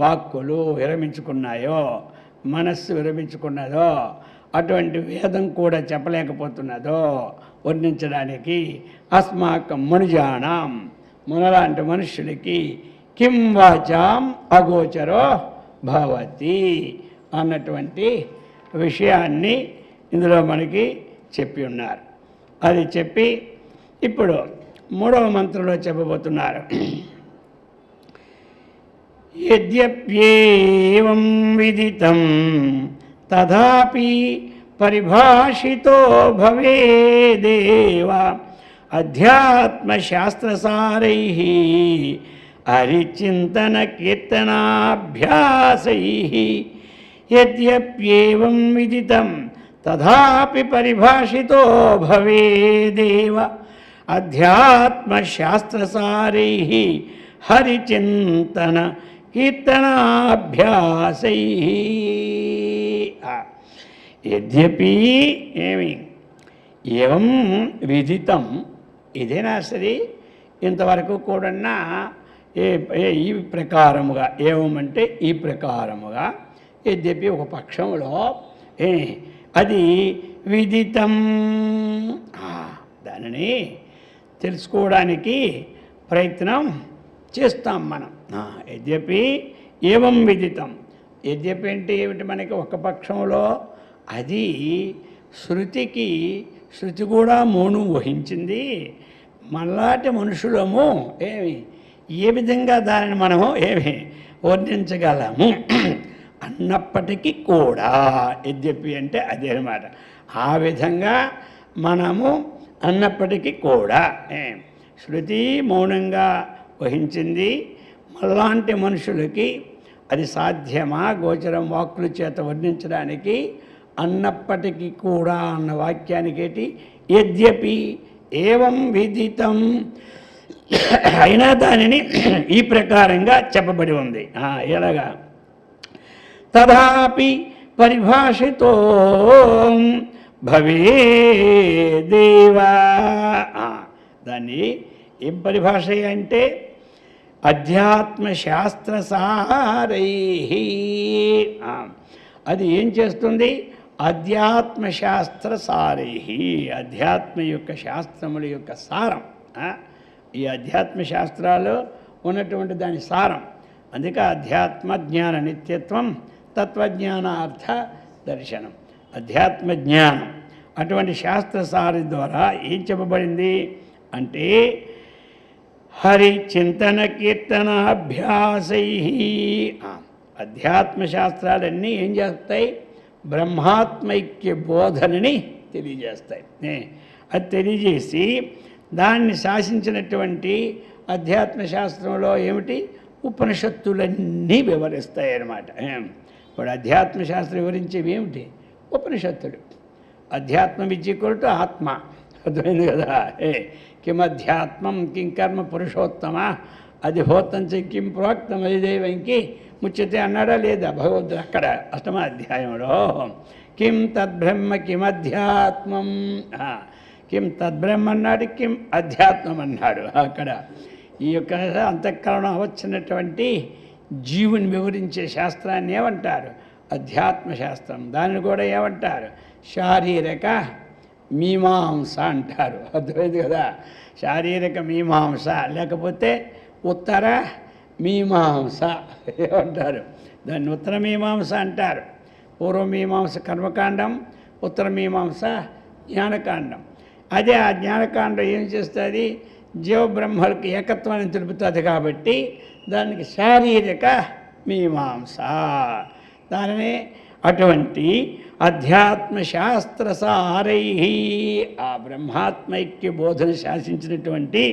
వాక్కులు విరమించుకున్నాయో, మనస్సు విరమించుకున్నదో, అటువంటి వేదం కూడా చెప్పలేకపోతున్నదో వర్ణించడానికి అస్మాకం మనుజానాం, మనలాంటి మనుష్యులకి కిం వాచాం అగోచరో భవతి అన్నటువంటి విషయాన్ని ఇందులో మనకి చెప్పి ఉన్నారు. అది చెప్పి ఇప్పుడు మూడవ మంత్రంలో చెప్పబోతున్నారు. యద్యప్యేవం విదితం తథాపి పరిభాషితో భవేదేవ అధ్యాత్మశాస్త్రసారైః హరిచింతన కీర్తనాభ్యాసైః. యద్యప్యేవం విదితం తథాపి పరిభాషితో భవేదేవ అధ్యాత్మశాస్త్రసారైః హరిచింతన కీర్తనాభ్యాసైః. యద్యపి ఏమి ఏవం విదితం, ఇదేనా సరే ఇంతవరకు కూడా ఈ ప్రకారముగా, ఏవం అంటే ఈ ప్రకారముగా, యద్యపి ఒక పక్షంలో అది విదితం, దానిని తెలుసుకోవడానికి ప్రయత్నం చేస్తాం మనం. యద్యపి ఏవం విదితం, యద్యపి అంటే ఏమిటి, మనకి ఒక పక్షంలో అది శృతికి, శృతి కూడా మౌనం వహించింది, మనలాంటి మనుషులము ఏ విధంగా దానిని మనము వర్ణించగలము అన్నప్పటికీ కూడా, యద్యపి అంటే అదే అన్నమాట, ఆ విధంగా మనము అన్నప్పటికీ కూడా శృతి మౌనంగా వహించింది, మనలాంటి మనుషులకి అది సాధ్యమా గోచరం వాక్కుల చేత వర్ణించడానికి అన్నప్పటికీ కూడా అన్న వాక్యానికి ఏంటి, యద్యపి ఏవం విదితం, అయినా దానిని ఈ ప్రకారంగా చెప్పబడి ఉంది. ఎలాగా, తథాపి పరిభాషితో భవేదేవా, దాన్ని ఏం పరిభాష అంటే అధ్యాత్మశాస్త్రసారైః, అది ఏం చేస్తుంది, అధ్యాత్మశాస్త్రసారైః, అధ్యాత్మ యొక్క శాస్త్రముల యొక్క సారం. ఈ అధ్యాత్మ శాస్త్రాలు ఉన్నటువంటి దాని సారం. అందుకే అధ్యాత్మ జ్ఞాన నిత్యత్వం తత్వజ్ఞానార్థ దర్శనం. అధ్యాత్మ జ్ఞానం అటువంటి శాస్త్రసారి ద్వారా ఏం చెప్పబడింది అంటే హరి చింతన కీర్తనాభ్యాసై. అధ్యాత్మ శాస్త్రాలన్నీ ఏం చేస్తాయి? బ్రహ్మాత్మైక్య బోధనని తెలియజేస్తాయి. అది తెలియజేసి దాన్ని శాసించినటువంటి అధ్యాత్మ శాస్త్రంలో ఏమిటి? ఉపనిషత్తులన్నీ వివరిస్తాయి అన్నమాట. ఇప్పుడు అధ్యాత్మ శాస్త్రం వివరించేవి ఏమిటి? ఉపనిషత్తులు. అధ్యాత్మ విద్యకొరటు ఆత్మ, అర్థమైంది కదా. కిమధ్యాత్మం కిం కర్మ పురుషోత్తమ అధిహోత్తం కిం ప్రోక్తం అధిదైవంకి ముచ్యతే అన్నాడా లేదా భగవంతుడు అక్కడ అష్టమాధ్యాయంలో? కిం తద్బ్రహ్మ కిమధ్యాత్మం, కిం తద్బ్రహ్మ అన్నాడు, కిం అధ్యాత్మం అన్నాడు. అక్కడ ఈ యొక్క అంతఃకరణం వచ్చినటువంటి జీవుని వివరించే శాస్త్రాన్ని ఏమంటారు? అధ్యాత్మ శాస్త్రం. దాన్ని కూడా ఏమంటారు? శారీరక మీమాంస అంటారు. అర్థమైంది కదా. శారీరక మీమాంస లేకపోతే ఉత్తర మీమాంస ఏమంటారు? దాన్ని ఉత్తర మీమాంస అంటారు. పూర్వమీమాంస కర్మకాండం, ఉత్తర మీమాంస జ్ఞానకాండం. అదే ఆ జ్ఞానకాండం ఏం చేస్తుంది? జీవబ్రహ్మలకు ఏకత్వాన్ని తెలుపుతుంది కాబట్టి దానికి శారీరక మీమాంస. దానినే అటువంటి అధ్యాత్మ శాస్త్ర సారై ఆ బ్రహ్మాత్మైక్య బోధన శాసించినటువంటి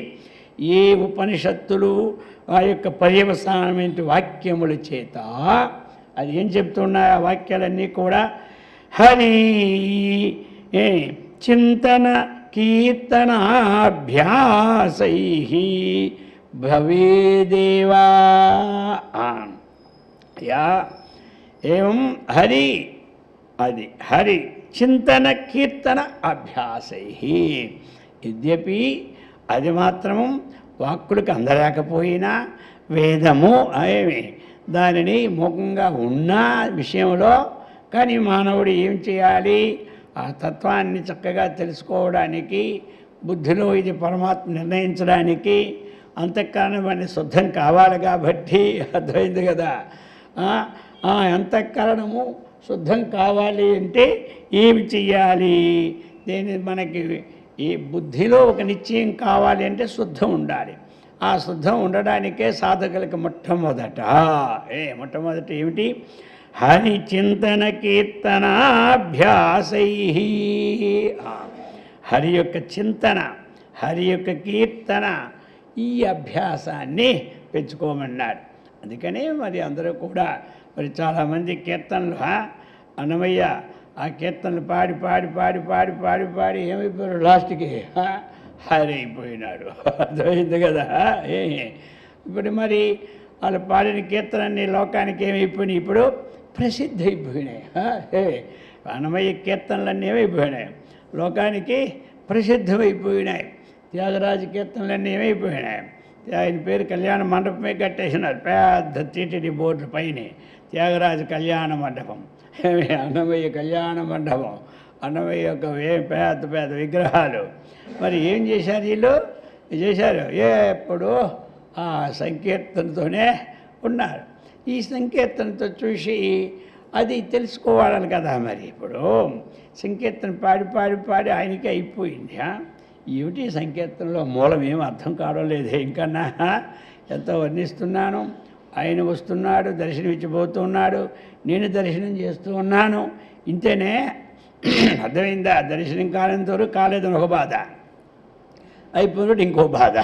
ఏ ఉపనిషత్తులు ఆ యొక్క పర్యవసానమైన వాక్యముల చేత అది ఏం చెప్తున్నాయి? ఆ వాక్యాలన్నీ కూడా హరి చింతన కీర్తనాభ్యాసై భవేదేవా. యా ఏం హరి, అది హరి చింతన కీర్తన అభ్యాసై. యద్యపి అది మాత్రము వాక్కులకు అందలేకపోయినా వేదము ఏమి దానిని ముఖంగా ఉన్న విషయంలో కానీ మానవుడు ఏం చేయాలి? ఆ తత్వాన్ని చక్కగా తెలుసుకోవడానికి, బుద్ధిలో ఇది పరమాత్మ నిర్ణయించడానికి అంతఃకరణం శుద్ధం కావాలి కాబట్టి అర్థమైంది కదా. ఆ అంతఃకరణము శుద్ధం కావాలి అంటే ఏమి చెయ్యాలి? దేని మనకి ఈ బుద్ధిలో ఒక నిశ్చయం కావాలి అంటే శుద్ధం ఉండాలి. ఆ శుద్ధం ఉండడానికే సాధకులకు మొట్టమొదట ఏమిటి? హరి చింతన కీర్తనాభ్యాసై. హరి యొక్క చింతన, హరి యొక్క కీర్తన, ఈ అభ్యాసాన్ని పెంచుకోమన్నాడు. అందుకనే మరి అందరూ కూడా మరి చాలామంది కీర్తనలు అన్నమయ్య ఆ కీర్తనలు పాడి పాడి పాడి పాడి పాడి పాడి ఏమైపోయాడు? లాస్ట్కి హరి అయిపోయినాడు. అర్థమైంది కదా. ఇప్పుడు మరి వాళ్ళు పాడిన కీర్తనని లోకానికి ఏమైపోయినాయి? ఇప్పుడు ప్రసిద్ధి అయిపోయినాయి. అన్నమయ్య కీర్తనలన్నీ ఏమైపోయినాయి? లోకానికి ప్రసిద్ధమైపోయినాయి. త్యాగరాజు కీర్తనలన్నీ ఏమైపోయినాయి? ఆయన పేరు కళ్యాణ మండపమే కట్టేసినారు పెద్ద టీటీడీ బోర్డు పైన. త్యాగరాజు కళ్యాణ మండపం, అన్నమయ్య కళ్యాణ మండపం, అన్నమయ్య యొక్క పెద్ద పెద్ద విగ్రహాలు. మరి ఏం చేశారు వీళ్ళు? చేశారు ఎప్పుడు ఆ సంకీర్తనతోనే ఉన్నారు. ఈ సంకీర్తనతో చూసి అది తెలుసుకోవాలి కదా. మరి ఇప్పుడు సంకీర్తన పాడి పాడి పాడి ఆయనకి అయిపోయింది. ఏమిటి సంకీర్తనలో మూలం ఏం అర్థం కావడం లేదు. ఇంకన్నా ఎంతో వర్ణిస్తున్నాను. ఆయన వస్తున్నాడు, దర్శనమిచ్చిపోతున్నాడు, నేను దర్శనం చేస్తూ ఉన్నాను. ఇంతేనే అర్థమైందా? దర్శనం కాలేంతవరకు కాలేదని ఒక బాధ, అయిపోయినట్టు ఇంకో బాధ.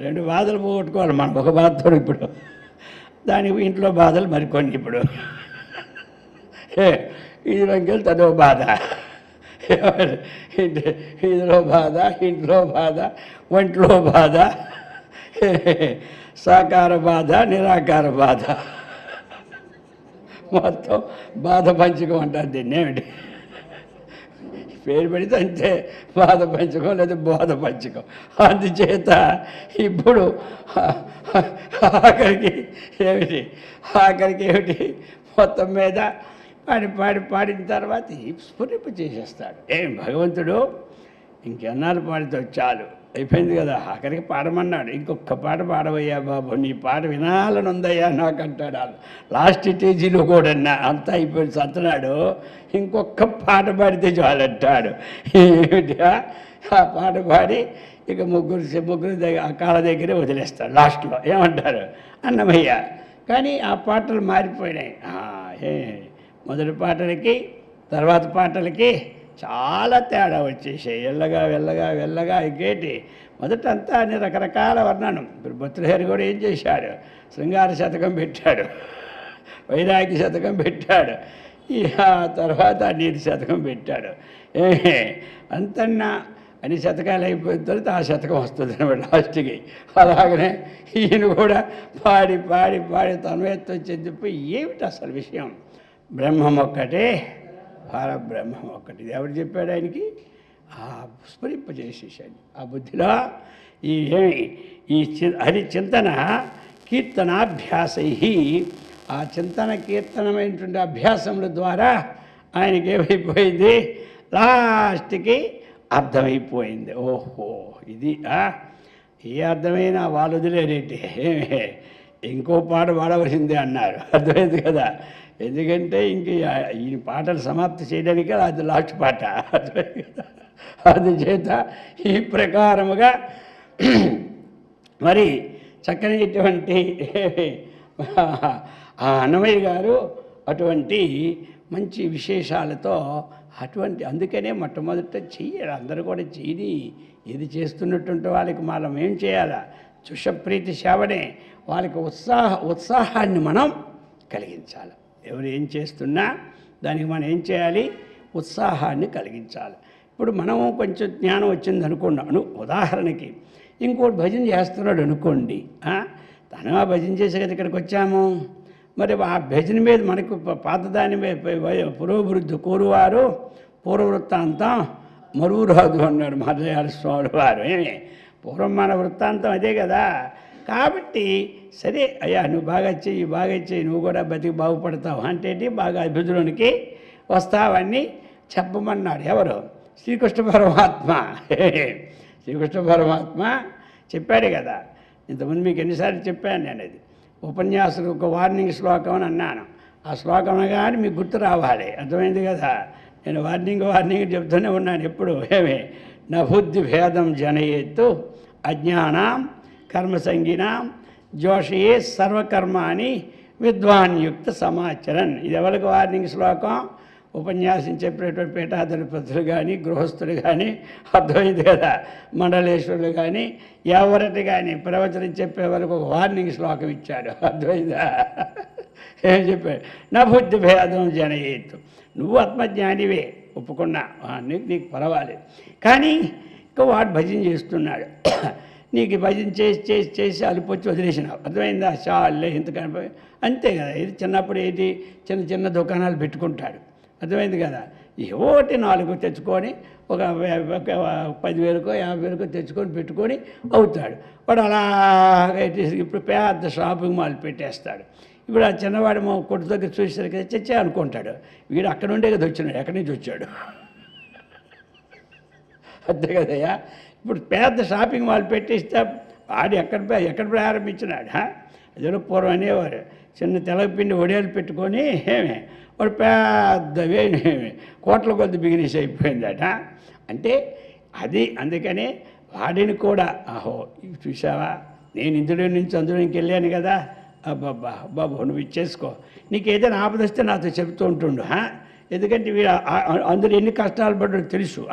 రెండు బాధలు పోగొట్టుకోవాలి మనం ఒక బాధతో. ఇప్పుడు దానికి ఇంట్లో బాధలు మరికొన్ని. ఇప్పుడు ఇదిలోకి వెళ్తే అదో బాధ, ఇదిలో బాధ, ఇంట్లో బాధ, ఒంట్లో బాధ, సాకార బాధ, నిరాకార బాధ, మొత్తం బాధ పంచకం అంటారు దీన్ని. ఏమిటి పేరు పెడితే అంతే, బాధ పంచకం లేదా బోధ పంచకం. అందుచేత ఇప్పుడు ఆఖరికి ఏమిటి మొత్తం మీద పాడి పాడి పాడిన తర్వాత స్ఫురింప చేసేస్తాడు. భగవంతుడు ఇంకెన్నాళ్ళు పాడితే చాలు, అయిపోయింది కదా. ఆఖరికి పాడమన్నాడు. ఇంకొక పాట పాడవయ్యా బాబు, నీ పాట వినాలని ఉందయ్యా నాకు అంటాడు. లాస్ట్ స్టేజీలో కూడా అంతా అయిపోయి సత్తున్నాడు, ఇంకొక పాట పాడితే చాలంటాడు. ఏమిటా ఆ పాట పాడి ఇక ముగ్గురు దగ్గర ఆ కాళ్ళ దగ్గరే వదిలేస్తాడు లాస్ట్లో. ఏమంటారు అన్నమయ్య. కానీ ఆ పాటలు మారిపోయినాయి. మొదటి పాటలకి తర్వాత పాటలకి చాలా తేడా వచ్చేసాయి. వెళ్ళగా ఇంకేంటి మొదటంతా అన్ని రకరకాల వర్ణనం. ఇప్పుడు భర్తృహరి కూడా ఏం చేశాడు, శృంగార శతకం పెట్టాడు, వైరాగ్య శతకం పెట్టాడు, తర్వాత నీతి శతకం పెట్టాడు. అంతన్నా అన్ని శతకాలు అయిపోయిన తర్వాత ఆ శతకం వస్తుంది అనమాట లాస్ట్కి. అలాగనే ఈయన కూడా పాడి పాడి పాడి తన్వయత్వం చెందిపోయి ఏమిటి అసలు విషయం, బ్రహ్మం ఒక్కటే, పరబ్రహ్మం ఒక్కటి. ఎవరు చెప్పాడు ఆయనకి? స్ఫురింపజేసేసాడు ఆ బుద్ధిలో. ఈ హరి చింతన కీర్తనాభ్యాసై, ఆ చింతన కీర్తనమైనటువంటి అభ్యాసముల ద్వారా ఆయనకి ఏమైపోయింది, లాస్ట్కి అర్థమైపోయింది. ఓహో ఇది ఏ అర్థమైనా వాళ్ళు వదిలేరేంటి, ఇంకో పాట పాడవలసిందే అన్నారు. అర్థమైంది కదా. ఎందుకంటే ఇంక ఈ పాటలు సమాప్తి చేయడానికి అది లాస్ట్ పాట. అర్థమైంది కదా. అందుచేత ఈ ప్రకారముగా మరి చక్కనైనటువంటి ఆ అన్నమయ్య గారు అటువంటి మంచి విశేషాలతో అందుకనే మొట్టమొదట చెయ్యాలి. అందరూ కూడా చెయ్యి. ఇది చేస్తున్నటువంటి వాళ్ళకి మనం ఏం చేయాలా, చుషప్రీతి సేవనే. వాళ్ళకి ఉత్సాహాన్ని మనం కలిగించాలి. ఎవరు ఏం చేస్తున్నా దానికి మనం ఏం చేయాలి, ఉత్సాహాన్ని కలిగించాలి. ఇప్పుడు మనం కొంచెం జ్ఞానం వచ్చింది అనుకున్నాను, ఉదాహరణకి ఇంకోటి భజన చేస్తున్నాడు అనుకోండి, తను ఆ భజన చేసే కదా ఇక్కడికి వచ్చాము. మరి ఆ భజన మీద మనకు పాతదాని పురోభివృద్ధి కోరువారు పూర్వవృత్తాంతం మరువురాదు అన్నాడు మహర్షి స్వామి వారు. పూర్వం మన వృత్తాంతం అదే కదా. కాబట్టి సరే అయ్యా నువ్వు బాగా చెయ్యి, నువ్వు కూడా బతికి బాగుపడతావు అంటే బాగా అభివృద్ధిలోనికి వస్తావని చెప్పమన్నాడు. ఎవరు? శ్రీకృష్ణ పరమాత్మ. శ్రీకృష్ణ పరమాత్మ చెప్పాడు కదా. ఇంతకుముందు మీకు ఎన్నిసార్లు చెప్పాను నేను. అది ఉపన్యాసం ఒక వార్నింగ్ శ్లోకం అని అన్నాను. ఆ శ్లోకం కానీ మీకు గుర్తు రావాలి. అర్థమైంది కదా. నేను వార్నింగ్ చెప్తూనే ఉన్నాను ఎప్పుడు. నా బుద్ధి భేదం జనయేత్తు అజ్ఞానం కర్మసంగినాం జోషయే సర్వకర్మాని విద్వాన్యుక్త సమాచరన్. ఇది ఎవరికి వార్నింగ్ శ్లోకం? ఉపన్యాసం చెప్పేటువంటి పీఠాధిపతులు కానీ గృహస్థులు కానీ, అర్థమైంది కదా, మండలేశ్వరులు కానీ ఎవరిని కానీ ప్రవచనం చెప్పే వరకు ఒక వార్నింగ్ శ్లోకం ఇచ్చాడు. అర్థమైందా? ఏం చెప్పాడు? నా బుద్ధి భేదం జనయేత్తు. నువ్వు ఆత్మజ్ఞానివే ఒప్పుకున్నా, నీకు పర్వాలేదు. కానీ ఇంకా వాడు భజన చేస్తున్నాడు. నీకు భజన చేసి అలిపొచ్చి వదిలేసినావు. అర్థమైందా? చాలే ఇంత కనిపోయి అంతే కదా. ఇది చిన్నప్పుడు ఏంటి, చిన్న దుకాణాలు పెట్టుకుంటాడు. అర్థమైంది కదా. ఏవోటి 4 తెచ్చుకొని ఒక 10,000కో 50,000కో తెచ్చుకొని పెట్టుకొని అవుతాడు వాడు. అలాగే ఇప్పుడు పెద్ద షాపింగ్ మాల్ పెట్టేస్తాడు. ఇప్పుడు ఆ చిన్నవాడు మా కొట్టు దగ్గర చూసేసరికి చచ్చే అనుకుంటాడు, వీడు అక్కడ ఉండే కదా వచ్చినాడు, ఎక్కడి నుంచి వచ్చాడు. అంతే కదయ్యా. ఇప్పుడు పెద్ద షాపింగ్ మాల్ పెట్టేస్తే వాడు ఎక్కడ ప్రారంభించినాడు. అదేదో పూర్వం అనేవారు చిన్న తెలగపిండి ఒడియాలు పెట్టుకొని వాడు పెద్దవే కోట్ల కొద్ది బిజినెస్ అయిపోయిందట. అంటే అది అందుకనే వాడిని కూడా చూసావా, నేను ఇందులో నుంచి అందులోకి వెళ్ళాను కదా, బాబు నువ్వు ఇచ్చేసుకో, నీకు ఏదైనా ఆపదొస్తే నాతో చెబుతూ ఉంటుండు. ఎందుకంటే వీడు అందులో ఎన్ని కష్టాలు పడ్డాడు తెలుసు.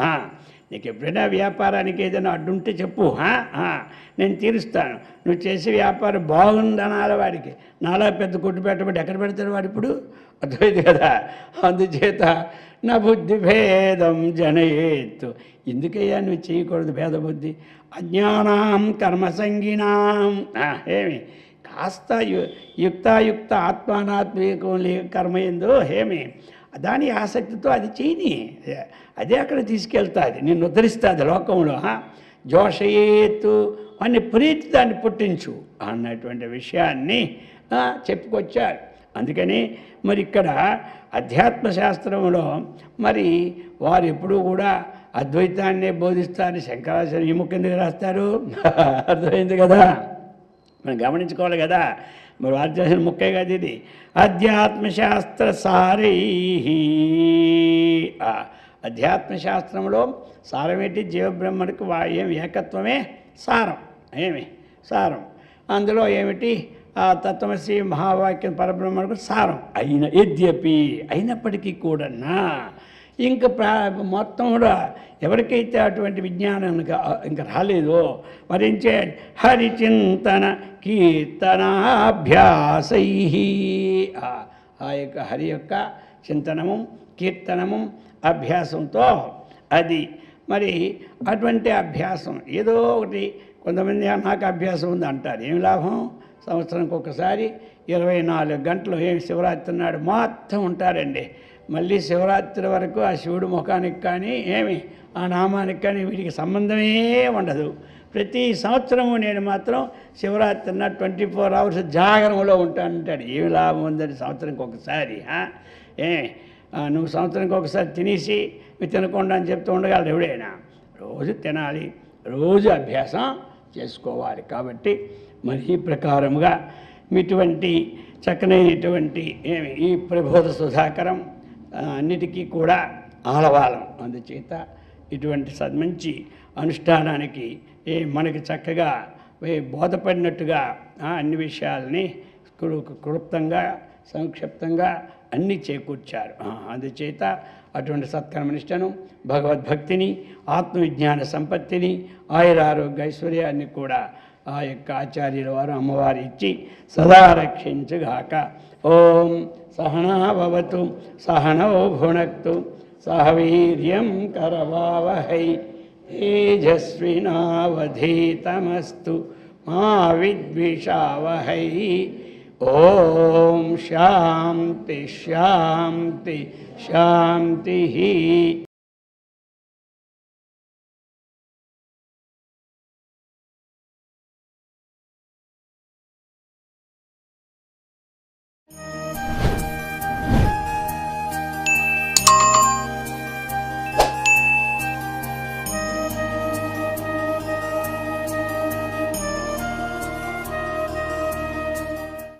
నీకు ఎప్పుడైనా వ్యాపారానికి ఏదైనా అడ్డుంటే చెప్పు, నేను తీరుస్తాను. నువ్వు చేసే వ్యాపారం బాగుందనాల వాడికి. నాలా పెద్ద కొట్టు పెట్టబట్టి ఎక్కడ పెడతాడు వాడు ఇప్పుడు? అర్థమైంది కదా. అందుచేత నా బుద్ధి భేదం జనయేత్తు. ఎందుకయ్యా నువ్వు చేయకూడదు భేద బుద్ధి? అజ్ఞానం కర్మసంగినాం. కాస్త యుక్తాయుక్త ఆత్మానాత్మికం కర్మ ఏందో దాని ఆసక్తితో అది చేయని, అదే అక్కడ తీసుకెళ్తుంది, నిన్ను ఉద్ధరిస్తుంది లోకంలో. జోషయేత్తు అని ప్రీతి దాన్ని పుట్టించు అన్నటువంటి విషయాన్ని చెప్పుకొచ్చారు. అందుకని మరి ఇక్కడ అధ్యాత్మ శాస్త్రంలో మరి వారు ఎప్పుడూ కూడా అద్వైతాన్నే బోధిస్తారని శంకరాచార్య ఈ ముక్క ఎందుకు రాస్తారు? అర్థమైంది కదా, మనం గమనించుకోవాలి కదా. మరి వారు చేసిన ముక్కే కదా ఇది. అధ్యాత్మశాస్త్ర సారై, అధ్యాత్మశాస్త్రంలో సారమేంటి? జీవబ్రహ్మణకు ఏం ఏకత్వమే సారం. ఏమి సారం? అందులో ఏమిటి? ఆ తత్వమసి మహావాక్యం పరబ్రహ్మణకు సారం అయిన యద్యపి, అయినప్పటికీ కూడా ఇంకా మొత్తం కూడా ఎవరికైతే అటువంటి విజ్ఞానం ఇంకా రాలేదో మరి ఏం చేయాలి? హరిచింతన కీర్తనాభ్యాసై, ఆ యొక్క హరి యొక్క చింతనము కీర్తనము అభ్యాసంతో అది మరి అటువంటి అభ్యాసం ఏదో ఒకటి. కొంతమంది నాకు అభ్యాసం ఉంది అంటారు. ఏమి లాభం? సంవత్సరానికి ఒకసారి 24 గంటలు ఏమి శివరాత్రి నాడు మొత్తం ఉంటారండి. మళ్ళీ శివరాత్రి వరకు ఆ శివుడు ముఖానికి కానీ ఏమి ఆ నామానికి కానీ వీటికి సంబంధమే ఉండదు. ప్రతి సంవత్సరము నేను మాత్రం శివరాత్రి నాడు 24 hours జాగరణలో ఉంటానంటాడు. ఏమి లాభం ఉందని సంవత్సరానికి ఒకసారి? నువ్వు సంవత్సరానికి ఒకసారి తినేసి తినకుండా అని చెప్తూ ఉండగలరు ఎవడైనా? రోజు తినాలి, రోజు అభ్యాసం చేసుకోవాలి. కాబట్టి మరి ఈ ప్రకారముగా ఇటువంటి చక్కనైనటువంటి ఈ ప్రబోధ సుధాకరం అన్నిటికీ కూడా ఆలవాలం. అందుచేత ఇటువంటి మంచి అనుష్ఠానానికి మనకి చక్కగా బోధపడినట్టుగా అన్ని విషయాలని క్లుప్తంగా సంక్షిప్తంగా అన్నీ చేకూర్చారు. అందుచేత అటువంటి సత్కర్మనిష్టను, భగవద్భక్తిని, ఆత్మవిజ్ఞాన సంపత్తిని, ఆయురారోగ్య ఐశ్వర్యాన్ని కూడా ఆ యొక్క ఆచార్యుల వారు అమ్మవారు ఇచ్చి సదా రక్షించుగాక. ఓం సహనా భవతు సహనౌ భునక్తు సహ వీర్యం కరవావహై తేజస్వినావధీతమస్తు మా విద్విషావహై. ఓం శాంతి శాంతి శాంతి.